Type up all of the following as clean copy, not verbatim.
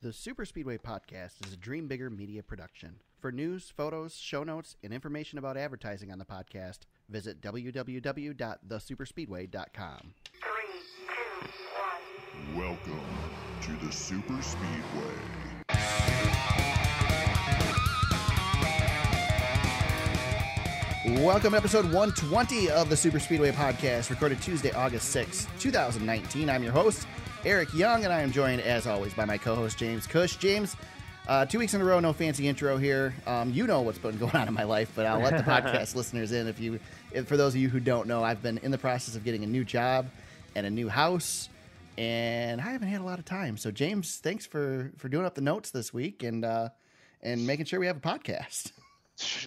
The Super Speedway Podcast is a Dream Bigger media production. For news, photos, show notes, and information about advertising on the podcast, visit www.thesuperspeedway.com. 3, 2, 1. Welcome to the Super Speedway. Welcome to episode 120 of the Super Speedway Podcast, recorded Tuesday, August 6, 2019. I'm your host, Eric Young, and I am joined, as always, by my co-host, James Cush. James, 2 weeks in a row, no fancy intro here. You know what's been going on in my life, but I'll let the podcast listeners in. If for those of you who don't know, I've been in the process of getting a new job and a new house, and I haven't had a lot of time. So, James, thanks for doing up the notes this week and making sure we have a podcast.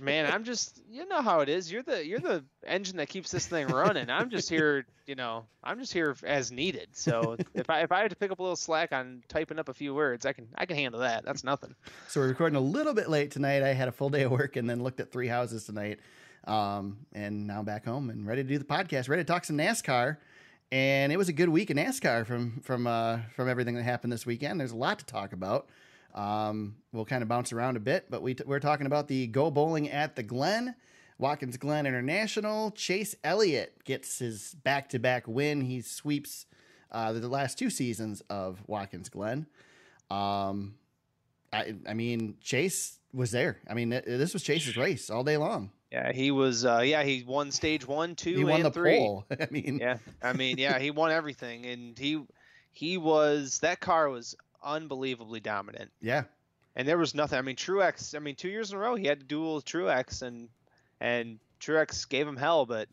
Man, I'm just, you know how it is. You're the engine that keeps this thing running. I'm just here, I'm just here as needed. So if I had to pick up a little slack on typing up a few words, I can handle that. That's nothing. So we're recording a little bit late tonight. I had a full day of work and then looked at 3 houses tonight. And now I'm back home and ready to do the podcast, ready to talk some NASCAR. And it was a good week in NASCAR from everything that happened this weekend. There's a lot to talk about. We'll kind of bounce around a bit, but we're talking about the Go Bowling at the Glen, Watkins Glen International. Chase Elliott gets his back-to-back win. He sweeps the last 2 seasons of Watkins Glen. I mean, Chase was there. I mean, this was Chase's race all day long. Yeah, he was. He won stage 1, 2, he won and the 3. pole. He won everything, and he was. That car was unbelievably dominant. Yeah. And there was nothing. I mean, Truex, 2 years in a row he had to duel with Truex, and Truex gave him hell, but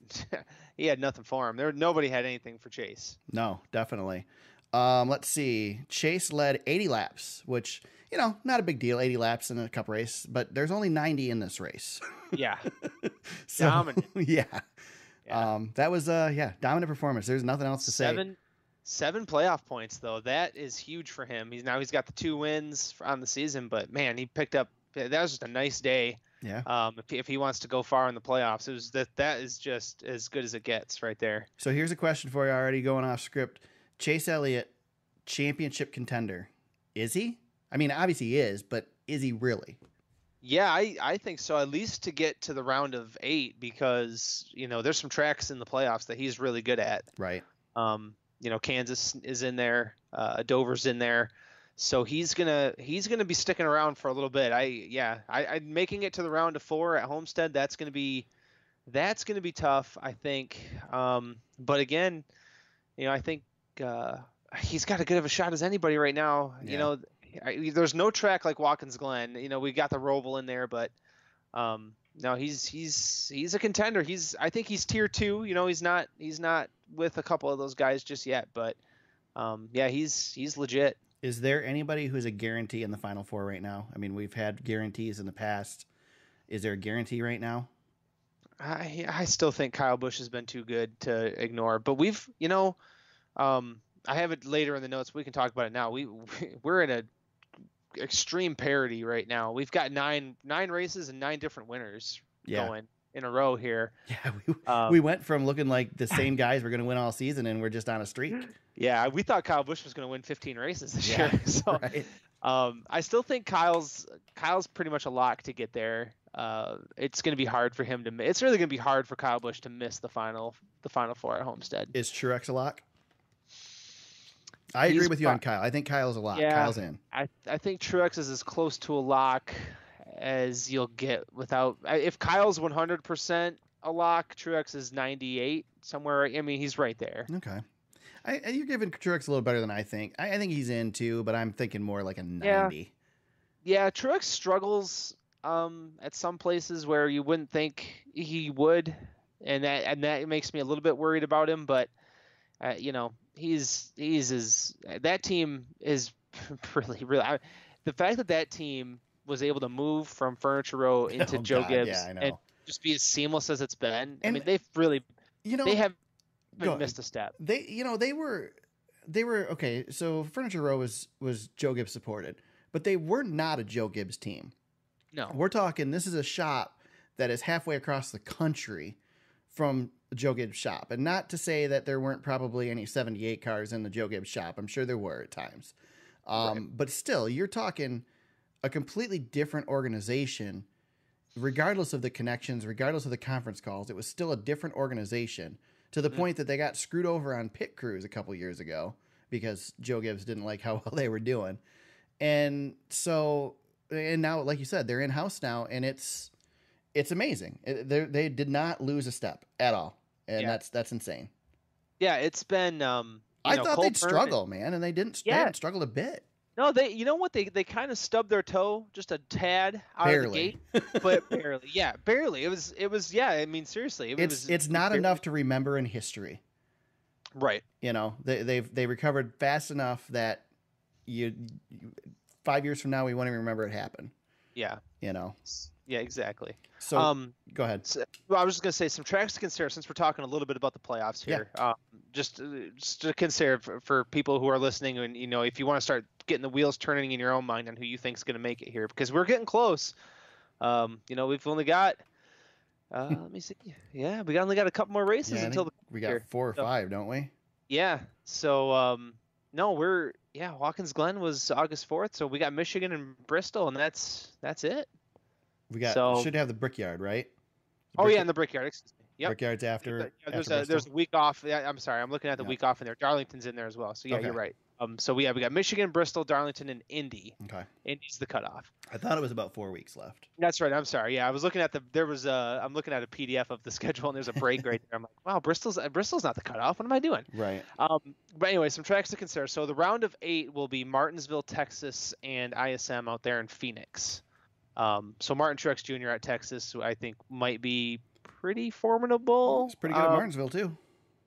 he had nothing for him. Nobody had anything for Chase. No, definitely. Let's see. Chase led 80 laps, which, not a big deal, 80 laps in a cup race, but there's only 90 in this race. Yeah. So, dominant. Yeah. That was dominant performance. There's nothing else to say. 7 playoff points, though. That is huge for him. He's got the 2 wins on the season, but man, he picked up. That was just a nice day. Yeah. If he wants to go far in the playoffs, that is just as good as it gets right there. So here's a question for you, already going off script. Chase Elliott, championship contender, is he? I mean, obviously he is, but is he really? Yeah, I think so. At least to get to the round of 8, because there's some tracks in the playoffs that he's really good at. Right. Kansas is in there, Dover's in there, so he's gonna be sticking around for a little bit. I'm making it to the round of 4 at Homestead. That's gonna be tough, I think. But again, I think he's got as good of a shot as anybody right now. Yeah. There's no track like Watkins Glen. We got the Roval in there, but no, he's a contender. I think he's tier 2. He's not with a couple of those guys just yet, but he's legit. Is there anybody who's a guarantee in the Final Four right now? I mean, we've had guarantees in the past. Is there a guarantee right now? I still think Kyle Busch has been too good to ignore, but we've I have it later in the notes. We can talk about it now. We're in a extreme parity right now. We've got nine races and 9 different winners going in a row here. Yeah, we went from looking like the same guys were going to win all season, and we're just on a streak. Yeah, we thought Kyle Busch was going to win 15 races this year. So, right. I still think Kyle's pretty much a lock to get there. It's going to be hard for him to. It's really going to be hard for Kyle Busch to miss the final 4 at Homestead. Is Truex a lock? I agree with you on Kyle. I think Kyle's a lock. Yeah, Kyle's in. I think Truex is as close to a lock as you'll get without. If Kyle's 100% a lock, Truex is 98 somewhere. I mean, he's right there. Okay. You're giving Truex a little better than I think. I think he's in too, but I'm thinking more like a 90. Yeah, Truex struggles at some places where you wouldn't think he would, and that makes me a little bit worried about him. But that team is really the fact that team was able to move from Furniture Row into Joe Gibbs and just be as seamless as it's been. I mean, they've really they haven't missed a step. They were okay. So Furniture Row was Joe Gibbs supported, but they were not a Joe Gibbs team. No, we're talking. This is a shop that is halfway across the country from the Joe Gibbs shop. And not to say that there weren't probably any 78 cars in the Joe Gibbs shop. I'm sure there were at times. But still, you're talking a completely different organization, regardless of the connections, regardless of the conference calls. It was still a different organization to the point that they got screwed over on pit crews a couple years ago because Joe Gibbs didn't like how well they were doing. And so, and now, like you said, they're in-house now, and it's amazing. They did not lose a step at all. And that's insane. Yeah, it's been, I thought they'd struggle, man, and they didn't. They haven't struggled a bit. No, you know what? They kind of stubbed their toe just a tad out of the gate, but barely. Yeah, barely. It was. Yeah, I mean, seriously, it's not enough to remember in history, right? You know, they recovered fast enough that you 5 years from now we won't even remember it happened. Yeah, you know. Yeah, exactly. So go ahead. So, well, I was just going to say some tracks to consider since we're talking a little bit about the playoffs here. Yeah. Just to consider for people who are listening, and you know, if you want to start getting the wheels turning in your own mind on who you think is going to make it here, because we're getting close. You know, we've only got. Let me see. Yeah, we only got a couple more races until we got 4 or 5, don't we? Yeah. So no, Watkins Glen was August 4th, so we got Michigan and Bristol, and that's it. We should have the Brickyard, right? And the Brickyard. Excuse me. Yep. Brickyard's after. There's a week off. Yeah, I'm sorry, I'm looking at the week off in there. Darlington's in there as well. So yeah, You're right. So we got Michigan, Bristol, Darlington, and Indy. Okay. Indy's the cutoff. I thought it was about 4 weeks left. That's right. I'm sorry. Yeah, I was looking at I'm looking at a PDF of the schedule, and there's a break right there. I'm like, wow, Bristol's not the cutoff. What am I doing? Right. But anyway, some tracks to consider. So the round of 8 will be Martinsville, Texas, and ISM out there in Phoenix. So Martin Truex Jr. at Texas, who I think might be pretty formidable. It's pretty good at Martinsville too.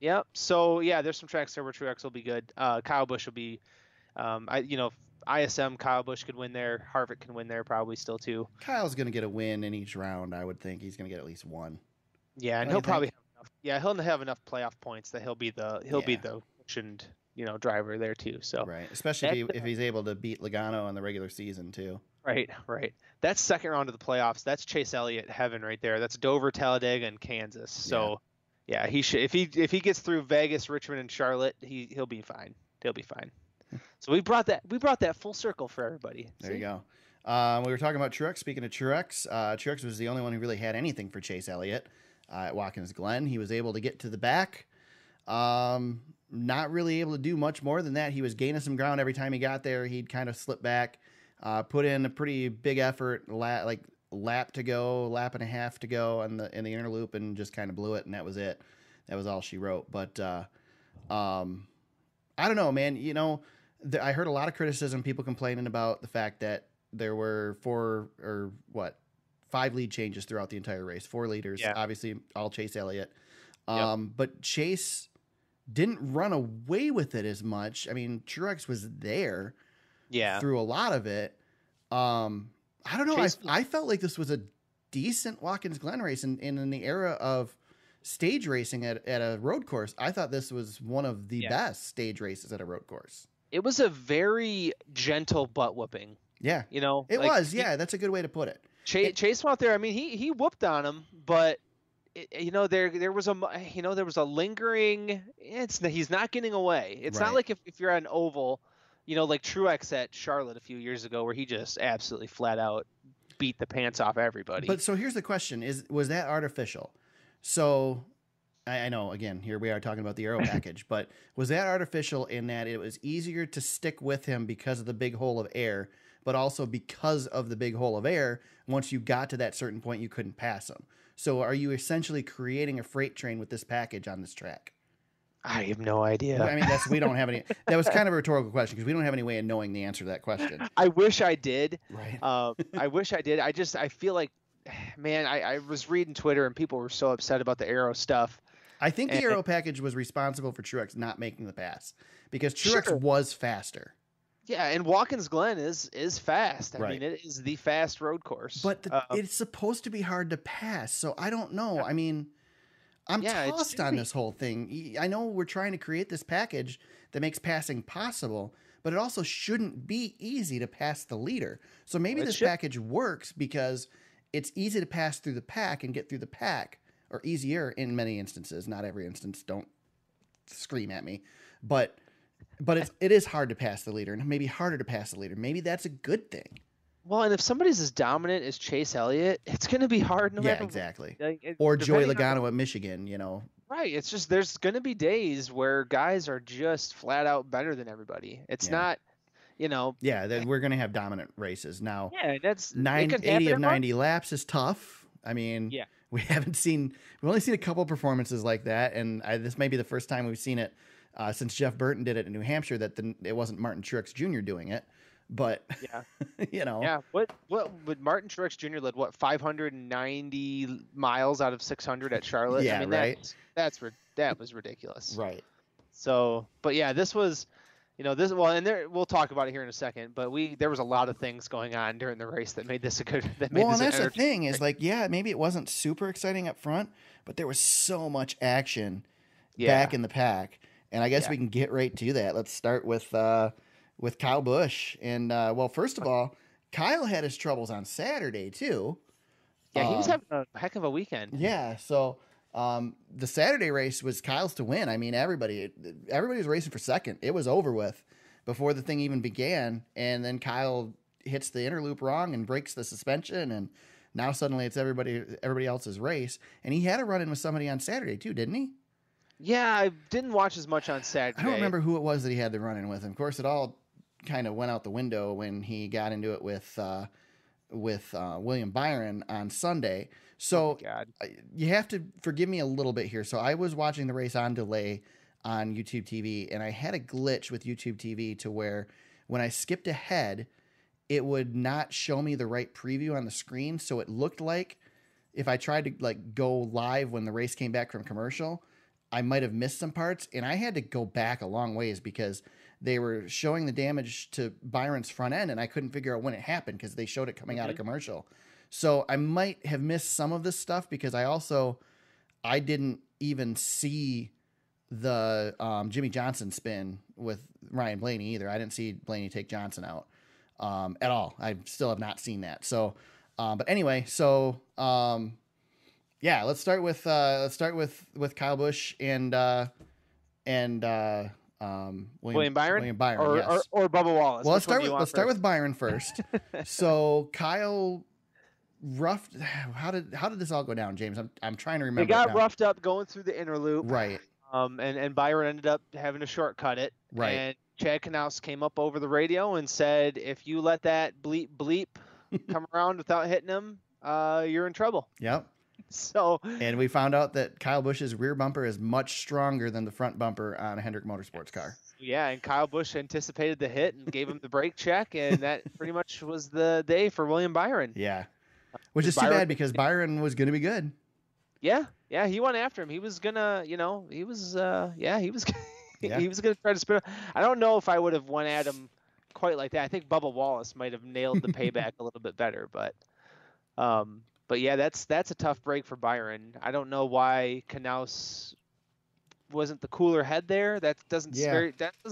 Yep. So yeah, there's some tracks there where Truex will be good. Kyle Busch will be, ISM. Kyle Busch could win there. Harvick can win there probably still too. Kyle's gonna get a win in each round. I would think he's gonna get at least one. Yeah, and he'll probably have enough. Yeah, he'll have enough playoff points that he'll be the cushioned driver there too. So right, especially if he's able to beat Logano in the regular season too. Right. That's second round of the playoffs. That's Chase Elliott heaven right there. That's Dover, Talladega, and Kansas. So, yeah, he should if he gets through Vegas, Richmond, and Charlotte, he'll be fine. He'll be fine. So we brought that full circle for everybody. There you go. We were talking about Truex. Speaking of Truex, Truex was the only one who really had anything for Chase Elliott at Watkins Glen. He was able to get to the back. Not really able to do much more than that. He was gaining some ground every time he got there. He'd kind of slip back. Put in a pretty big effort, lap and a half to go in the inner loop, and just kind of blew it, and that was it. That was all she wrote. But I don't know, man. You know, I heard a lot of criticism, people complaining about the fact that there were 5 lead changes throughout the entire race. 4 leaders, obviously all Chase Elliott. But Chase didn't run away with it as much. I mean, Truex was there. Through a lot of it. I don't know. I felt like this was a decent Watkins Glen race in the era of stage racing at a road course. I thought this was one of the best stage races at a road course. It was a very gentle butt whooping. Yeah. You know, it was. Yeah. That's a good way to put it. Chase went out there. I mean, he whooped on him, but there was a lingering, he's not getting away. It's not like if you're at an oval, like Truex at Charlotte a few years ago, where he just absolutely flat out beat the pants off everybody. But so here's the question: was that artificial? So I know, again, here we are talking about the aero package, but was that artificial in that it was easier to stick with him because of the big hole of air, but also because of the big hole of air, once you got to that certain point, you couldn't pass him? So are you essentially creating a freight train with this package on this track? I have no idea. I mean, we don't have any. That was kind of a rhetorical question because we don't have any way of knowing the answer to that question. I wish I did. Right. I wish I did. I feel like, man, I was reading Twitter and people were so upset about the aero stuff. I think the aero package was responsible for Truex not making the pass because Truex was faster. Yeah, and Watkins Glen is fast. I mean, it is the fast road course. But it's supposed to be hard to pass, so I don't know. I mean, I'm tossed on this whole thing. I know we're trying to create this package that makes passing possible, but it also shouldn't be easy to pass the leader. So maybe this package works because it's easy to pass through the pack and get through the pack, or easier in many instances. Not every instance. Don't scream at me. But But it is hard to pass the leader, and maybe harder to pass the leader. Maybe that's a good thing. Well, and if somebody's as dominant as Chase Elliott, it's going to be hard no matter. Exactly. Like, or Joey depending on Logano at Michigan, you know. Right. It's just there's going to be days where guys are just flat out better than everybody. It's not, you know. Yeah, we're going to have dominant races now. Yeah, that's 80 of 90 laps is tough. I mean, yeah. we've only seen a couple of performances like that, and this may be the first time we've seen it since Jeff Burton did it in New Hampshire that it wasn't Martin Truex Jr. doing it. But yeah, you know, yeah. What would Martin Truex Jr. led 590 miles out of 600 at Charlotte? Yeah, I mean, right. That was ridiculous. Right. So, but yeah, this was, you know, we'll talk about it here in a second. But there was a lot of things going on during the race that made this a good. Well, and that's the thing is like, yeah, maybe it wasn't super exciting up front, but there was so much action back in the pack, and I guess we can get right to that. Let's start with Kyle Busch. And, well, first of all, Kyle had his troubles on Saturday, too. Yeah, he was having a heck of a weekend. Yeah, so the Saturday race was Kyle's to win. I mean, everybody was racing for second. It was over with before the thing even began. And then Kyle hits the inner loop wrong and breaks the suspension. And now suddenly it's everybody else's race. And he had a run-in with somebody on Saturday, too, didn't he? Yeah, I didn't watch as much on Saturday. I don't remember who it was that he had the run-in with. And of course, it all kind of went out the window when he got into it with William Byron on Sunday. So you have to forgive me a little bit here. So I was watching the race on delay on YouTube TV, and I had a glitch with YouTube TV to where when I skipped ahead, it would not show me the right preview on the screen. So it looked like if I tried to like go live when the race came back from commercial, I might have missed some parts, and I had to go back a long ways because they were showing the damage to Byron's front end, and I couldn't figure out when it happened because they showed it coming out of commercial. So I might have missed some of this stuff because I didn't even see the Jimmy Johnson spin with Ryan Blaney either. I didn't see Blaney take Johnson out at all. I still have not seen that. So, but anyway, so yeah, let's start with Kyle Busch and William Byron? William Byron, yes. or Bubba Wallace. Well, let's start with Byron first. So Kyle roughed. How did this all go down, James? I'm trying to remember. They got roughed up going through the inner loop, right? And Byron ended up having to shortcut it, right? And Chad Knaus came up over the radio and said, "If you let that bleep come around without hitting him, you're in trouble." Yep. So, and we found out that Kyle Busch's rear bumper is much stronger than the front bumper on a Hendrick Motorsports car. Yeah, and Kyle Busch anticipated the hit and gave him the brake check, and that pretty much was the day for William Byron. Yeah, which is too bad because Byron was going to be good. Yeah, he went after him. He was gonna, he was he was gonna try to spin. I don't know if I would have went at him quite like that. I think Bubba Wallace might have nailed the payback a little bit better, but yeah, that's a tough break for Byron. I don't know why Knaus wasn't the cooler head there. That doesn't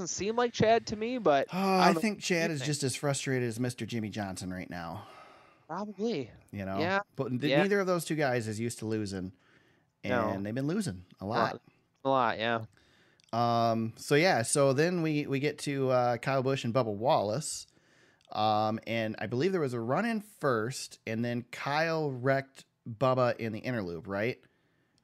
seem like Chad to me, but I think Chad is just as frustrated as Mr. Jimmy Johnson right now. Probably. Yeah. But neither of those two guys is used to losing, and they've been losing a lot. A lot, yeah. So then we get to Kyle Busch and Bubba Wallace. And I believe there was a run-in first, and then Kyle wrecked Bubba in the inner loop, right?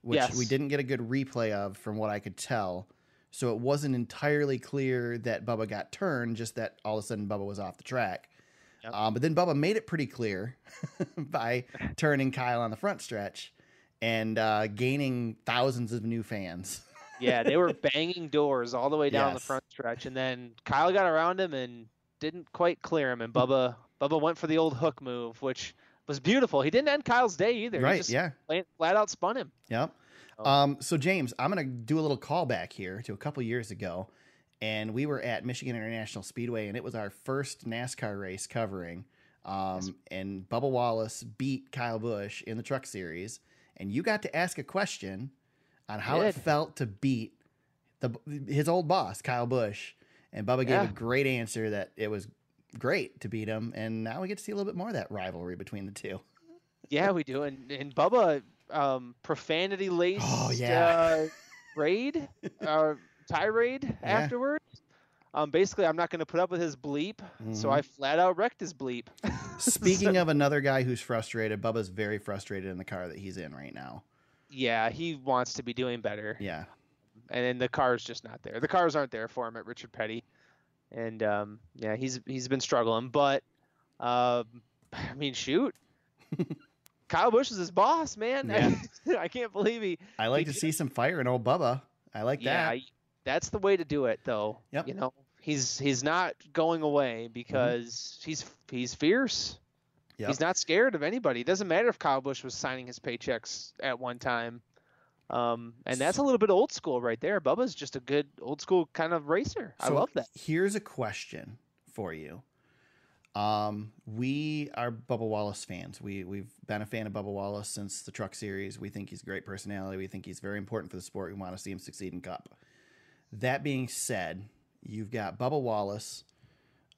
Which we didn't get a good replay of from what I could tell. So it wasn't entirely clear that Bubba got turned, just that all of a sudden Bubba was off the track. Yep. But then Bubba made it pretty clear by turning Kyle on the front stretch and gaining thousands of new fans. Yeah, they were banging doors all the way down the front stretch, and then Kyle got around him and didn't quite clear him, and Bubba went for the old hook move, which was beautiful. He didn't end Kyle's day either. Right, he just flat out spun him. Yep. So James, I'm going to do a little callback here to a couple years ago, and we were at Michigan International Speedway, and it was our first NASCAR race covering, and Bubba Wallace beat Kyle Busch in the Truck Series, and you got to ask a question on how it felt to beat his old boss, Kyle Busch. And Bubba gave a great answer that it was great to beat him, and now we get to see a little bit more of that rivalry between the two. Yeah, we do. And Bubba, profanity-laced tirade afterwards. Basically, I'm not going to put up with his bleep, so I flat out wrecked his bleep. Speaking of another guy who's frustrated, Bubba's very frustrated in the car that he's in right now. Yeah, he wants to be doing better. Yeah. And then the car's just not there. The cars aren't there for him at Richard Petty. And yeah, he's been struggling, but I mean, shoot. Kyle Busch is his boss, man. Yeah. I can't believe he. I like to see some fire in old Bubba. I like that. Yeah, that's the way to do it, though. Yep. You know, he's not going away because he's fierce. Yep. He's not scared of anybody. It doesn't matter if Kyle Busch was signing his paychecks at one time. And that's a little bit old school right there. Bubba's just a good old school kind of racer. I love that. Here's a question for you. We are Bubba Wallace fans. We've been a fan of Bubba Wallace since the Truck Series. We think he's a great personality. We think he's very important for the sport. We want to see him succeed in Cup. That being said, you've got Bubba Wallace.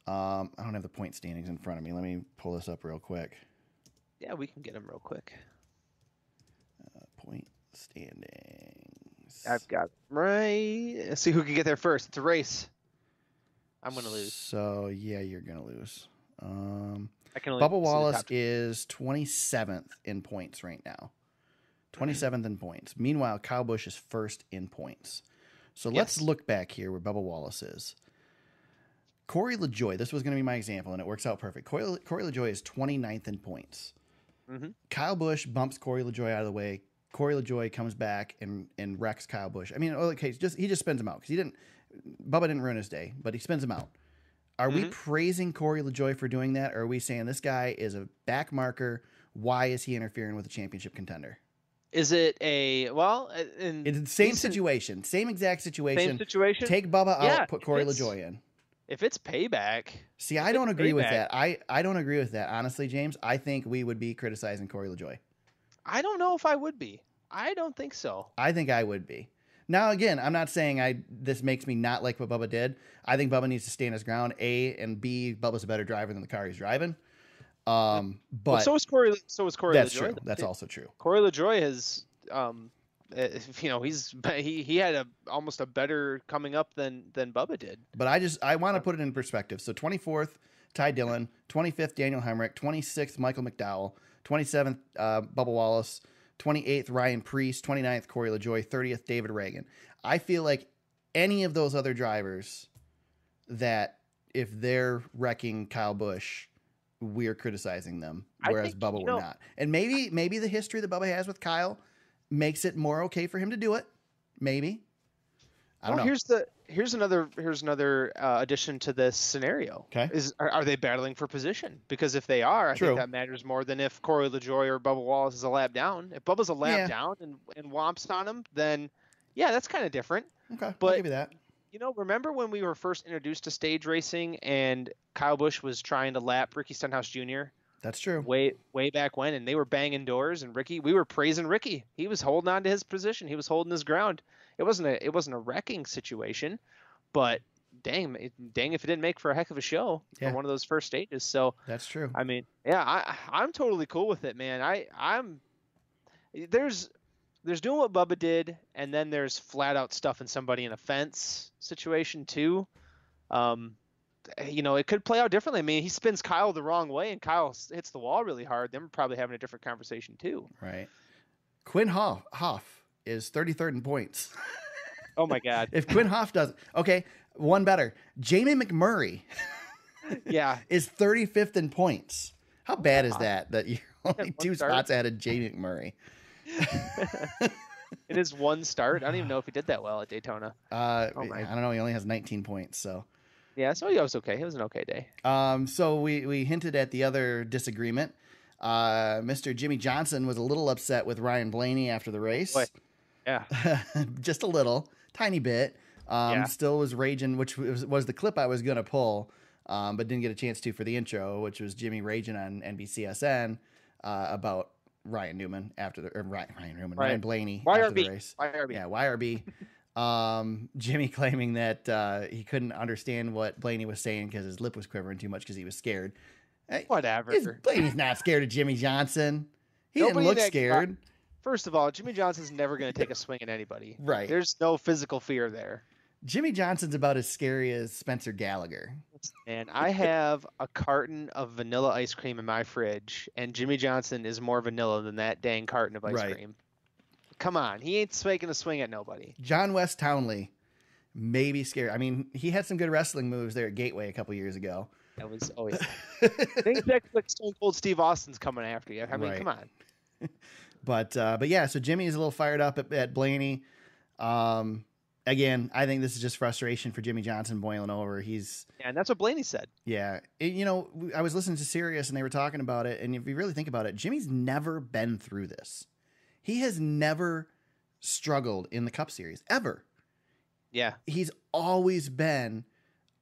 I don't have the point standings in front of me. Let me pull this up real quick. Yeah, we can get him real quick. Point standings. I've got it right. Let's see who can get there first. It's a race. I'm going to lose. So, yeah, you're going to lose. I can only Bubba see the Wallace top. is 27th in points right now. 27th in points. Meanwhile, Kyle Busch is first in points. So let's look back here where Bubba Wallace is. Corey LaJoie, this was going to be my example, and it works out perfect. Corey LaJoie is 29th in points. Kyle Busch bumps Corey LaJoie out of the way. Corey LaJoie comes back and wrecks Kyle Busch. I mean, okay, he just spins him out because Bubba didn't ruin his day, but he spins him out. Are we praising Corey LaJoie for doing that, or are we saying this guy is a back marker? Why is he interfering with a championship contender? Is it it's the same situation, same exact situation. Same situation. Take Bubba out, put Corey LaJoie in. If it's payback. See, I don't agree with that. I don't agree with that. Honestly, James, I think we would be criticizing Corey LaJoie. I don't know if I would be. I don't think so. I think I would be. Now, again, I'm not saying this makes me not like what Bubba did. I think Bubba needs to stand his ground. A, and B, Bubba's a better driver than the car he's driving. But so is Corey. That's LaJoie. true. That's also true. Corey LaJoie has, he had almost a better coming up than Bubba did. But I want to put it in perspective. So 24th, Ty Dillon, 25th, Daniel Hemrick, 26th, Michael McDowell, 27th, Bubba Wallace, 28th, Ryan Preece, 29th, Corey LaJoie, 30th, David Reagan. I feel like any of those other drivers that if they're wrecking Kyle Busch, we're criticizing them, whereas Bubba we're not. And maybe the history that Bubba has with Kyle makes it more okay for him to do it. Maybe. I don't know. Here's another addition to this scenario. Okay. Are they battling for position? Because if they are, I think that matters more than if Corey LaJoie or Bubba Wallace is a lap down. If Bubba's a lap down and whomps on him, then yeah, that's kind of different. Okay, but I'll give you that. Remember when we were first introduced to stage racing and Kyle Busch was trying to lap Ricky Stenhouse Jr.? That's true. Way back when, and they were banging doors, and we were praising Ricky. He was holding on to his position. He was holding his ground. It wasn't a wrecking situation, but dang if it didn't make for a heck of a show for one of those first stages. So that's true. I mean, yeah, I'm totally cool with it, man. There's doing what Bubba did, and then there's flat out stuffing somebody in a fence situation too. It could play out differently. I mean, he spins Kyle the wrong way, and Kyle hits the wall really hard. Then we're probably having a different conversation too. Right. Quinn Hoff is 33rd in points. Oh my God! If Quinn Hoff doesn't, okay, one better. Jamie McMurray, is 35th in points. How bad is that? That you're only two spots ahead of Jamie McMurray. It is one start. I don't even know if he did that well at Daytona. I don't know. He only has 19 points, so. Yeah, so it was okay. It was an okay day. So we hinted at the other disagreement. Mr. Jimmy Johnson was a little upset with Ryan Blaney after the race. Boy. Yeah. Just a little, tiny bit. Still was raging, which was the clip I was going to pull, but didn't get a chance to for the intro, which was Jimmy raging on NBCSN about Ryan Newman Ryan Blaney after the race. YRB. Yeah, YRB. Jimmy claiming that he couldn't understand what Blaney was saying because his lip was quivering too much because he was scared. Hey, whatever. Blaney's not scared of Jimmy Johnson. He didn't look scared. First of all, Jimmy Johnson's never going to take a swing at anybody. Right. There's no physical fear there. Jimmy Johnson's about as scary as Spencer Gallagher. And I have a carton of vanilla ice cream in my fridge, and Jimmy Johnson is more vanilla than that dang carton of ice Right. cream. Come on, he ain't making a swing at nobody. John West Townley may be scary. I mean, he had some good wrestling moves there at Gateway a couple years ago. That was always. Things like Stone Cold Steve Austin's coming after you. I mean, Right. come on. But yeah, so Jimmy is a little fired up at Blaney. Again, I think this is just frustration for Jimmy Johnson boiling over. He's Yeah, and that's what Blaney said. Yeah. I was listening to Sirius and they were talking about it. And if you really think about it, Jimmy's never been through this. He has never struggled in the Cup Series, ever. Yeah. He's always been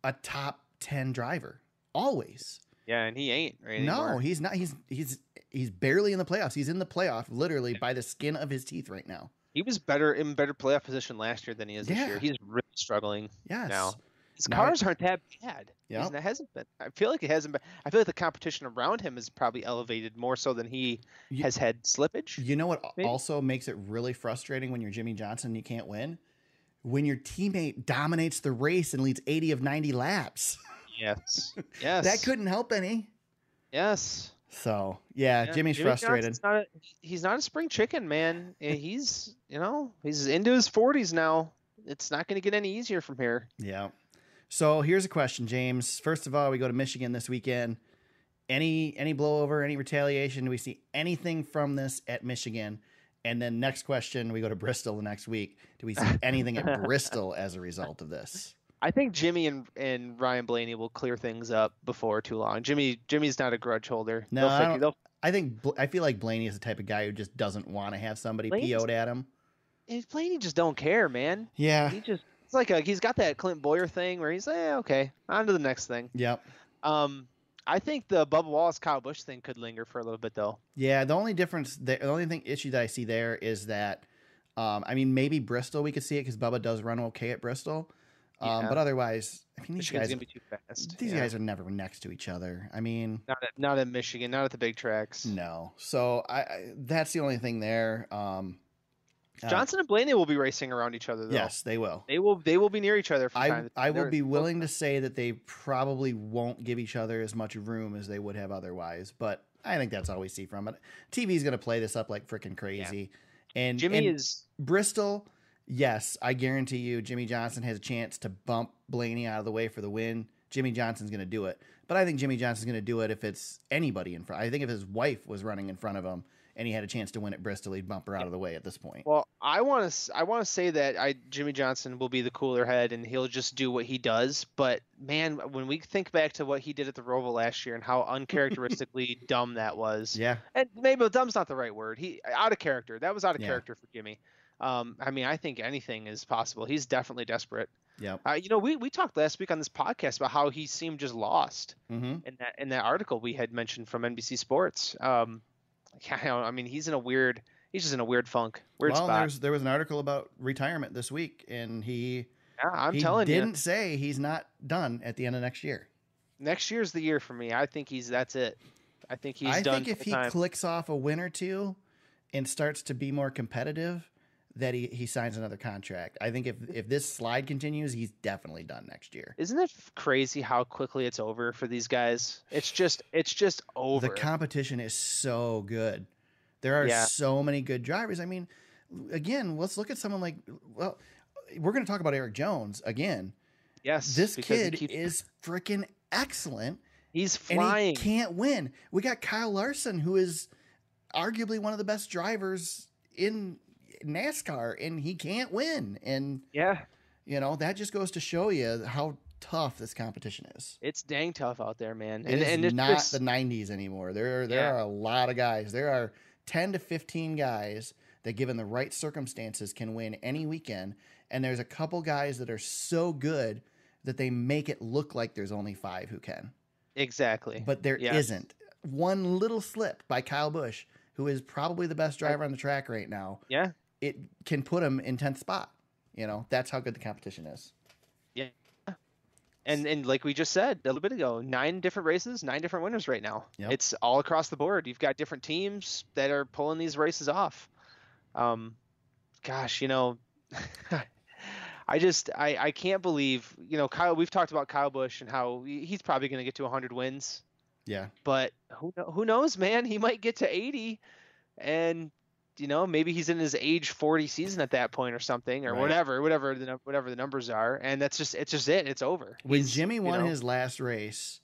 a top 10 driver. Always. Yeah, and he ain't right No, anymore. he's not. He's barely in the playoffs. He's in the playoff literally by the skin of his teeth right now. He was in better playoff position last year than he is this Yeah. year. He's really struggling Yes. now. His Now- cars aren't that bad. Yep. It hasn't been. I feel like it hasn't been. I feel like the competition around him is probably elevated more so than he You- has had slippage. You know what Maybe. also makes it really frustrating when you're Jimmy Johnson and you can't win? When your teammate dominates the race and leads 80 of 90 laps. Yes. Yes. That couldn't help any. Yes. So, yeah, Yeah, Jimmy's Jimmy frustrated. Johnson's he's not a spring chicken, man. And he's into his 40s now. It's not going to get any easier from here. Yeah. So here's a question, James. First of all, we go to Michigan this weekend. Any blowover, any retaliation? Do we see anything from this at Michigan? And then next question, we go to Bristol the next week. Do we see anything at Bristol as a result of this? I think Jimmy and Ryan Blaney will clear things up before too long. Jimmy's not a grudge holder. No, They'll fix it. I feel like Blaney is the type of guy who just doesn't want to have somebody Blaney's- PO'd at him. Blaney just don't care, man. Yeah. It's like he's got that Clint Boyer thing where he's okay, on to the next thing. Yep. I think the Bubba Wallace Kyle Busch thing could linger for a little bit though. Yeah. The only issue that I see there is that, maybe Bristol we could see it because Bubba does run okay at Bristol. Yeah. But otherwise, these Michigan's guys, gonna be too fast. these Yeah. guys are never next to each other. Not at Michigan, not at the big tracks. No. So that's the only thing there. Johnson and Blaney will be racing around each other though. Yes, they will. They will be near each other from time to time. I will be willing to say that they probably won't give each other as much room as they would have otherwise, but I think that's all we see from it. TV's going to play this up like freaking crazy. And Jimmy and is Bristol. Yes, I guarantee you Jimmy Johnson has a chance to bump Blaney out of the way for the win. Jimmy Johnson's going to do it. But I think Jimmy Johnson's going to do it if it's anybody in front. I think if his wife was running in front of him and he had a chance to win at Bristol, he'd bump her out of the way at this point. Well, I want to say that Jimmy Johnson will be the cooler head and he'll just do what he does. But man, when we think back to what he did at the Roval last year and how uncharacteristically dumb that was, Yeah. and maybe dumb's not the right word. He out of character. That was out of Yeah. character for Jimmy. I think anything is possible. He's definitely desperate. Yep. We talked last week on this podcast about how he seemed just lost Mm-hmm. in that article we had mentioned from NBC Sports. He's just in a weird funk, weird spot. There was an article about retirement this week, and he telling you, didn't say he's not done at the end of next year. next year's the year for me. I think that's it. I think he's done. I think if he full-time. clicks off a win or two and starts to be more competitive, that he signs another contract. I think if this slide continues, he's definitely done next year. Isn't it crazy how quickly it's over for these guys? It's just over. The competition is so good. There are so many good drivers. I mean, again, let's look at someone like, well, we're going to talk about Eric Jones again. Yes, This because kid is freaking excellent. He's And flying. he can't win. We got Kyle Larson, who is arguably one of the best drivers in NASCAR, and he can't win. And Yeah, that just goes to show you how tough this competition is. it's dang tough out there, man. It is it's not just- the 90s anymore. There Yeah. are a lot of guys. There are 10 to 15 guys that, given the right circumstances, can win any weekend. And there's a couple guys that are so good that they make it look like there's only 5 who can. exactly. But there Yes. not One little slip by Kyle Busch, who is probably the best driver on the track right now, Yeah, it can put him in 10th spot. That's how good the competition is. yeah. And like we just said a little bit ago, 9 different races, 9 different winners right now. Yep. It's all across the board. You've got different teams that are pulling these races off. I I can't believe, Kyle, we've talked about Kyle Busch and how he's probably going to get to 100 wins, Yeah. but who knows, man? He might get to 80 and maybe he's in his age 40 season at that point or something or Right. whatever the numbers are. And it's just it. It's over. When Jimmy won his last race,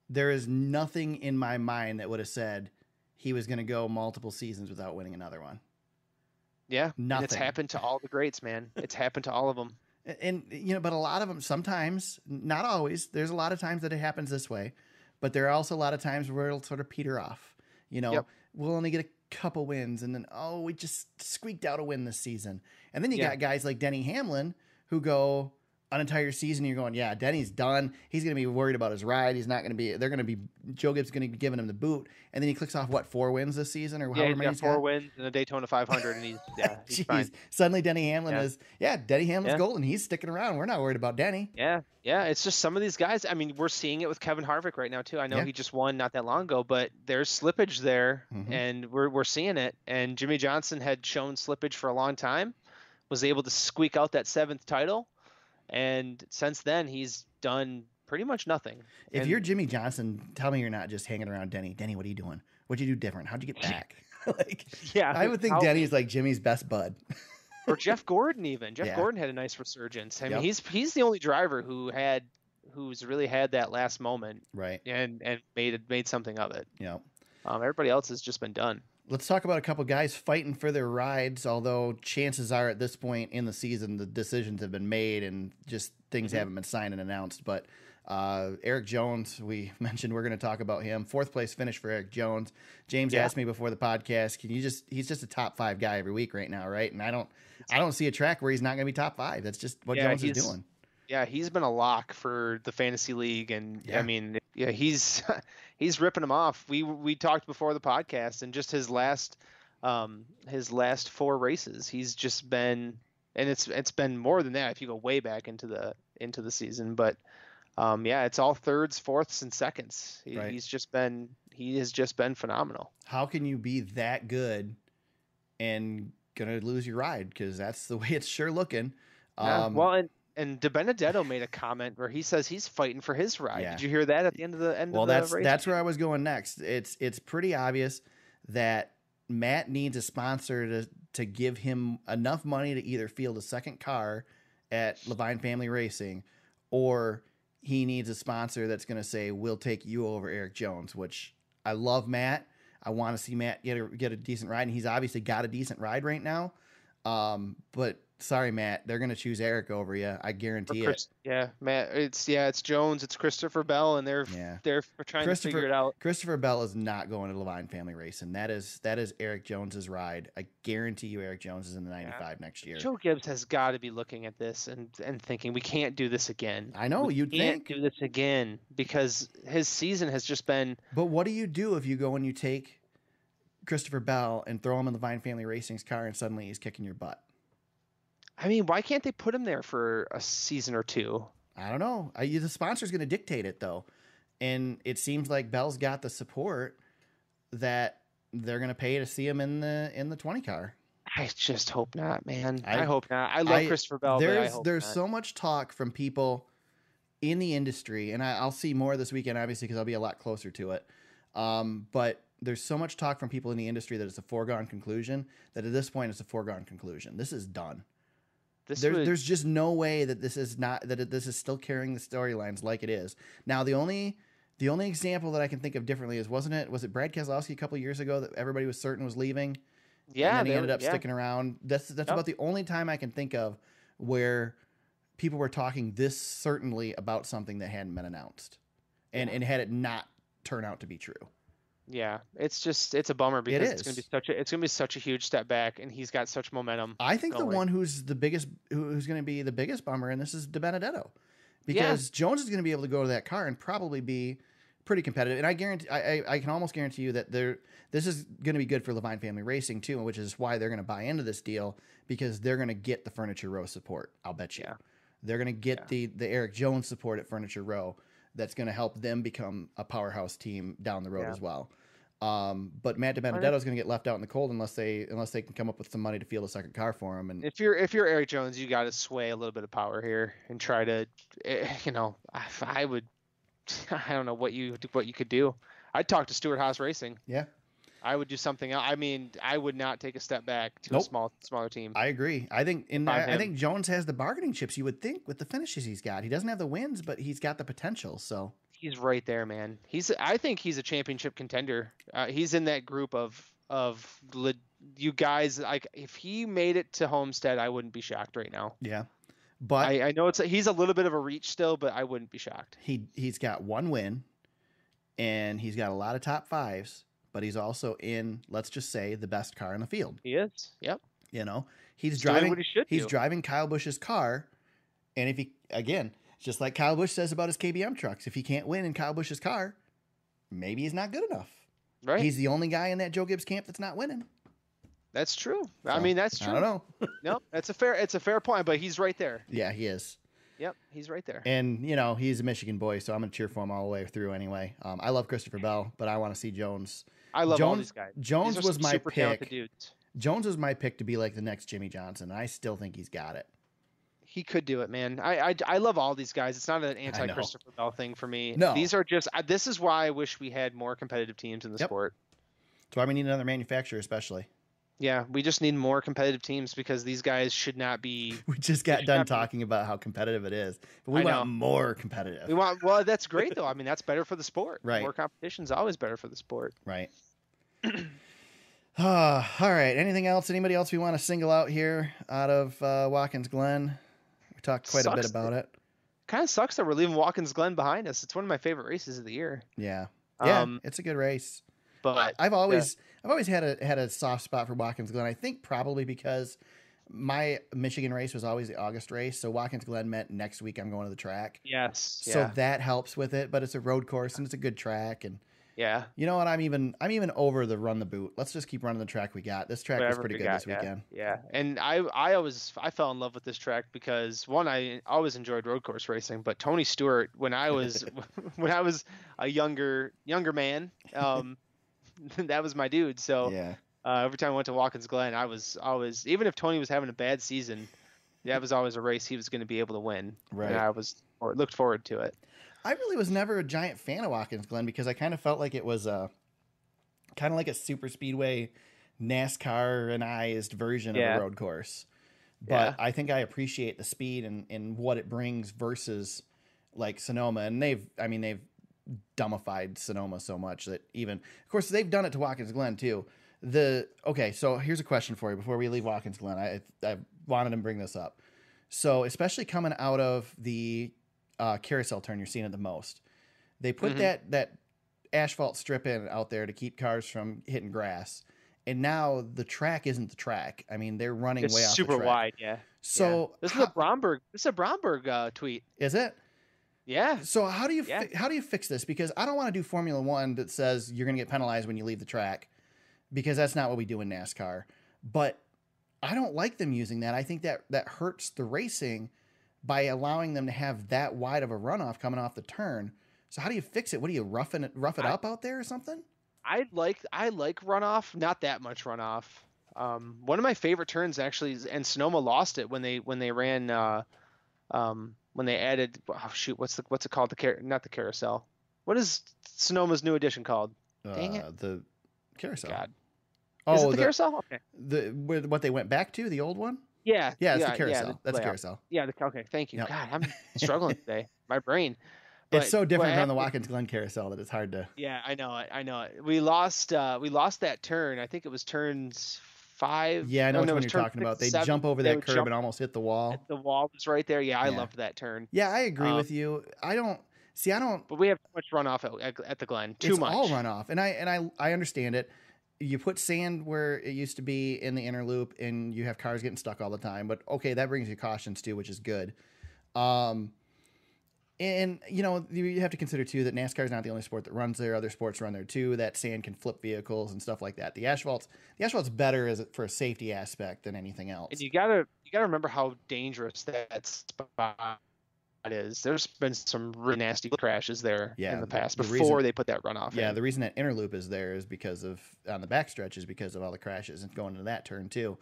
there is nothing in my mind that would have said he was going to go multiple seasons without winning another one. Yeah. Nothing. And it's happened to all the greats, man. It's happened to all of them. And, but a lot of them, sometimes, not always, there's a lot of times that it happens this way, but there are also a lot of times where it'll sort of peter off. Yep. We'll only get a couple wins and then, we just squeaked out a win this season. And then you got guys like Denny Hamlin who go an entire season. You're going, yeah, Denny's done. He's going to be worried about his ride. He's not going to be, Joe Gibbs going to be giving him the boot. And then he clicks off 4 wins this season or however many he's got 4 wins in a Daytona 500 and he's fine. Suddenly Denny Hamlin's golden. He's sticking around. We're not worried about Denny. Yeah. Yeah. It's just some of these guys. I mean, we're seeing it with Kevin Harvick right now too. I know he just won not that long ago, but there's slippage there and we're seeing it. And Jimmy Johnson had shown slippage for a long time, was able to squeak out that 7th title. And since then, he's done pretty much nothing. If you're Jimmy Johnson, tell me you're not just hanging around Denny. Denny, what are you doing? What'd you do different? How'd you get back? I would think Denny's like Jimmy's best bud. Or Jeff Gordon even. Jeff Gordon had a nice resurgance. I mean, he's the only driver who's really had that last moment, right? And made something of it. Yeah. Everybody else has just been done. Let's talk about a couple guys fighting for their rides, although chances are at this point in the season, the decisions have been made and just things haven't been signed and announced. But Eric Jones, we mentioned we're going to talk about him. 4th place finish for Eric Jones. James asked me before the podcast, he's just a top 5 guy every week right now, right? And I don't see a track where he's not going to be top 5. That's just what Jones is doing. Yeah, he's been a lock for the fantasy league, and I mean, he's ripping them off. We talked before the podcast, and just his last 4 races, he's just been, and it's been more than that if you go way back into the season. But it's all 3rds, 4ths, and 2nds. He has just been phenomenal. How can you be that good and gonna lose your ride? Because that's the way it's sure looking. And DiBenedetto made a comment where he says he's fighting for his ride. Yeah. Did you hear that at the end of the race? Well, that's where I was going next. It's pretty obvious that Matt needs a sponsor to give him enough money to either field a second car at Levine Family Racing, or he needs a sponsor that's going to say, we'll take you over Eric Jones, which I love Matt. I want to see Matt get a decent ride, and he's obviously got a decent ride right now. But sorry, Matt, they're going to choose Eric over you. I guarantee it. Yeah, Matt. It's Jones. It's Christopher Bell, and they're trying to figure it out. Christopher Bell is not going to Levine Family Racing. That is Eric Jones's ride. I guarantee you, Eric Jones is in the 95 next year. Joe Gibbs has got to be looking at this and thinking, we can't do this again. I know we can't do this again because his season has just been. But what do you do if you go and you take Christopher Bell and throw him in Levine Family Racing's car and suddenly he's kicking your butt? I mean, why can't they put him there for a season or 2? I don't know. The sponsor's going to dictate it, though. And it seems like Bell's got the support that they're going to pay to see him in the 20 car. I just hope not, man. I hope not. I love Christopher Bell, but I hope there's not. So much talk from people in the industry, and I'll see more this weekend, obviously, because I'll be a lot closer to it. But there's so much talk from people in the industry that it's a foregone conclusion, that at this point it's a foregone conclusion. This is done. There's just no way that this is still carrying the storylines like it is. Now, the only example that I can think of differently was it Brad Keselowski a couple of years ago that everybody was certain was leaving? Yeah. And then he ended up sticking around. That's about the only time I can think of where people were talking this certainly about something that hadn't been announced. And had it not turn out to be true. Yeah, it's a bummer because it's gonna be such a huge step back, and he's got such momentum. I think the one who's going to be the biggest bummer, and this is DiBenedetto, because Jones is going to be able to go to that car and probably be pretty competitive. And I guarantee, I can almost guarantee you that this is going to be good for Levine Family Racing too, which is why they're going to buy into this deal, because they're going to get the Furniture Row support. I'll bet you, they're going to get the Eric Jones support at Furniture Row. That's going to help them become a powerhouse team down the road as well. But Matt DiBenedetto is going to get left out in the cold unless they can come up with some money to field a second car for him. And if you're Eric Jones, you got to sway a little bit of power here and try to, I would, I don't know what you could do. I'd talk to Stewart Haas Racing. yeah, I would do something else. I mean, I would not take a step back to Nope. a smaller team. I agree. I think Find I him. think Jones has the bargaining chips. You would think with the finishes he's got. He doesn't have the wins, but he's got the potential. So He's right there, man. I think he's a championship contender. He's in that group of you guys. Like, if he made it to Homestead, I wouldn't be shocked right now. yeah, but I know he's a little bit of a reach still, but I wouldn't be shocked. he's got one win, and he's got a lot of top fives. But he's also in, let's just say, the best car in the field. He is. Yep. You know, he's doing driving. what he should He's do. driving Kyle Busch's car, and if he again, just like Kyle Busch says about his KBM trucks, if he can't win in Kyle Busch's car, maybe he's not good enough. Right. He's the only guy in that Joe Gibbs camp that's not winning. That's true. So, I mean, that's true. I don't know. No, it's a fair point, but he's right there. Yeah, he is. Yep, he's right there. And, he's a Michigan boy, so I'm going to cheer for him all the way through anyway. I love Christopher Bell, but I want to see Jones. I love all Jones- these guys. Jones These are was some my super talented pick. dudes. Jones was my pick to be like the next Jimmy Johnson, and I still think he's got it. He could do it, man. I love all these guys. It's not an know. anti-Christopher Bell thing for me. No. These are just this is why I wish we had more competitive teams in the Yep. sport. That's why we need another manufacturer, especially. Yeah, we just need more competitive teams because these guys should not be. We just got done talking about how competitive it is, but we I know. want more competitive. Well, that's great though. I mean, that's better for the sport. Right. More competition is always better for the sport. Right. All right. Anything else? Anybody else we want to single out here out of Watkins Glen? We talked quite a bit Sucks about it. Kind of sucks that we're leaving Watkins Glen behind us. It's one of my favorite races of the year. Yeah. Yeah. Um, It's a good race. But I've always had a soft spot for Watkins Glen. I think probably because my Michigan race was always the August race, so Watkins Glen meant next week I'm going to the track. yes, So yeah, that helps with it, but it's a road course and it's a good track. And yeah. you know what? I'm even over the run the boot. Let's just keep running the track we got. This track was Whatever pretty we good got, this weekend. Yeah. And I fell in love with this track because one, I always enjoyed road course racing, but Tony Stewart, when I was a younger man, that was my dude. So Yeah. every time I went to Watkins Glen, I was always, even if Tony was having a bad season, that was always a race he was going to be able to win. Right. And I looked forward to it. I really was never a giant fan of Watkins Glen because I kind of felt like it was kind of like a super speedway NASCAR-ized version of a road course. But I think I appreciate the speed and what it brings versus like Sonoma. And they've dumbified Sonoma so much that even, of course, they've done it to Watkins Glen too. Okay, so here's a question for you before we leave Watkins Glen. I wanted to bring this up. So especially coming out of the carousel turn, you're seeing it the most. They put that asphalt strip in out there to keep cars from hitting grass, and now the track isn't the track. I mean, they're running It's way off the super track. wide. Yeah. So This is a Bromberg. This is a Bromberg tweet. is it? Yeah. So how do you fix this? Because I don't want to do Formula One that says you're going to get penalized when you leave the track, because that's not what we do in NASCAR. But I don't like them using that. I think that hurts the racing by allowing them to have that wide of a runoff coming off the turn. So how do you fix it? What do you rough it up out there or something? I like runoff, not that much runoff. One of my favorite turns actually, and Sonoma lost it when they ran when they added, what's it called? Not the carousel. What is Sonoma's new edition called? Dang it. The carousel. God. Oh, Is it the carousel? Okay. What they went back to, the old one? Yeah. Yeah, it's the carousel. That's layout. carousel. Yeah. Okay. Thank you. Yep. God, I'm struggling today. My brain. It's so different but from the Watkins Glen carousel that it's hard to. Yeah, I know it. We lost that turn. I think it was turns 5. Yeah, I know no, which one it was you're turn talking about. 6, They 7. jump over They that would curb jump- and almost hit the wall. The wall was right there. Yeah, I Yeah. loved that turn. Yeah, I agree with you. I don't. But we have too much runoff at the Glen. Too It's much. all runoff, and I understand it. You put sand where it used to be in the inner loop, and you have cars getting stuck all the time. But okay, that brings you cautions too, which is good. And you have to consider too that NASCAR is not the only sport that runs there. Other sports run there too. That sand can flip vehicles and stuff like that. The asphalt's better for a safety aspect than anything else. And you gotta remember how dangerous that spot it is. There's been some really nasty crashes there Yeah, in the past the before reason- they put that runoff Yeah, in. the reason that inner loop is there is because of on the backstretch is because of all the crashes and going into that turn too,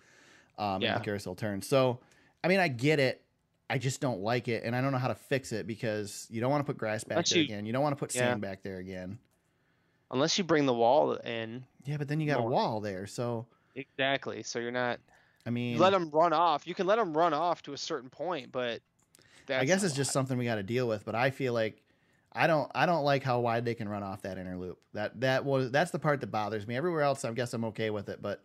in Yeah. the carousel turn. So, I mean, I get it. I just don't like it, and I don't know how to fix it because you don't want to put grass back Unless there you- again. You don't want to put yeah. sand back there again. Unless you bring the wall in. Yeah, but then you got a More. wall there. So, Exactly. So you're not. I mean, Let them run off. You can let them run off to a certain point, but that's I guess a it's just lot. something we got to deal with. But I feel like I don't like how wide they can run off that inner loop. That's the part that bothers me. Everywhere else, I guess I'm okay with it, but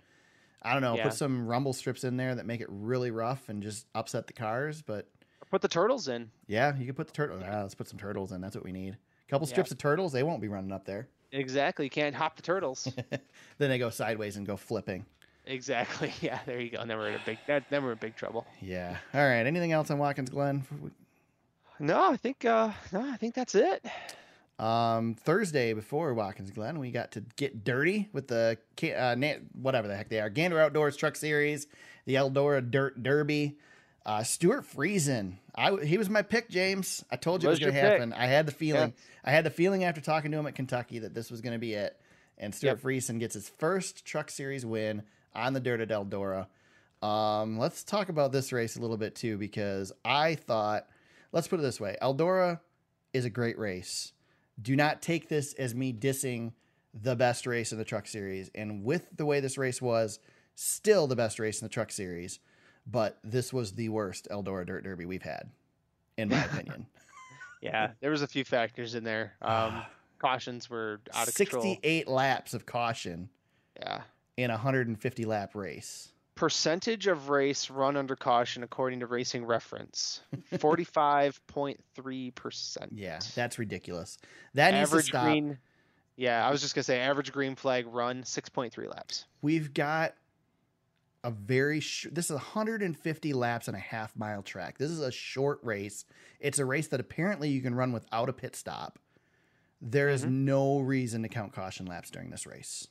I don't know. Yeah. Put some rumble strips in there that make it really rough and just upset the cars. But Put the turtles in. yeah, you can put the turtles. Let's put some turtles in. That's what we need. A couple Yeah. strips of turtles. They won't be running up there. Exactly. You can't hop the turtles. Then they go sideways and go flipping. Exactly. Yeah. There you go. Then we're in big trouble. Yeah. All right. Anything else on Watkins Glen? No, I think that's it. Thursday before Watkins Glen, we got to get dirty with the whatever the heck they are, Gander Outdoors Truck Series, the Eldora Dirt Derby. Stuart Friesen, he was my pick, James. I told you it was going to happen. I had the feeling. Yeah. I had the feeling after talking to him at Kentucky that this was going to be it. And Stuart Yep. Friesen gets his first Truck Series win on the dirt at Eldora. Let's talk about this race a little bit too, because I thought, let's put it this way: Eldora is a great race. Do not take this as me dissing the best race in the Truck Series. And with the way this race was, still the best race in the Truck Series. But this was the worst Eldora Dirt Derby we've had, in my opinion. Yeah, there was a few factors in there. Cautions were out of control. 68 laps of caution Yeah. in a 150 lap race. Percentage of race run under caution according to Racing Reference, 45.3%. Yeah, that's ridiculous. That needs to Average stop. green. Yeah, I was just gonna say average green flag run 6.3 laps. We've got a very this is 150 laps and a half mile track. This is a short race. It's a race that apparently you can run without a pit stop. There is no reason to count caution laps during this race.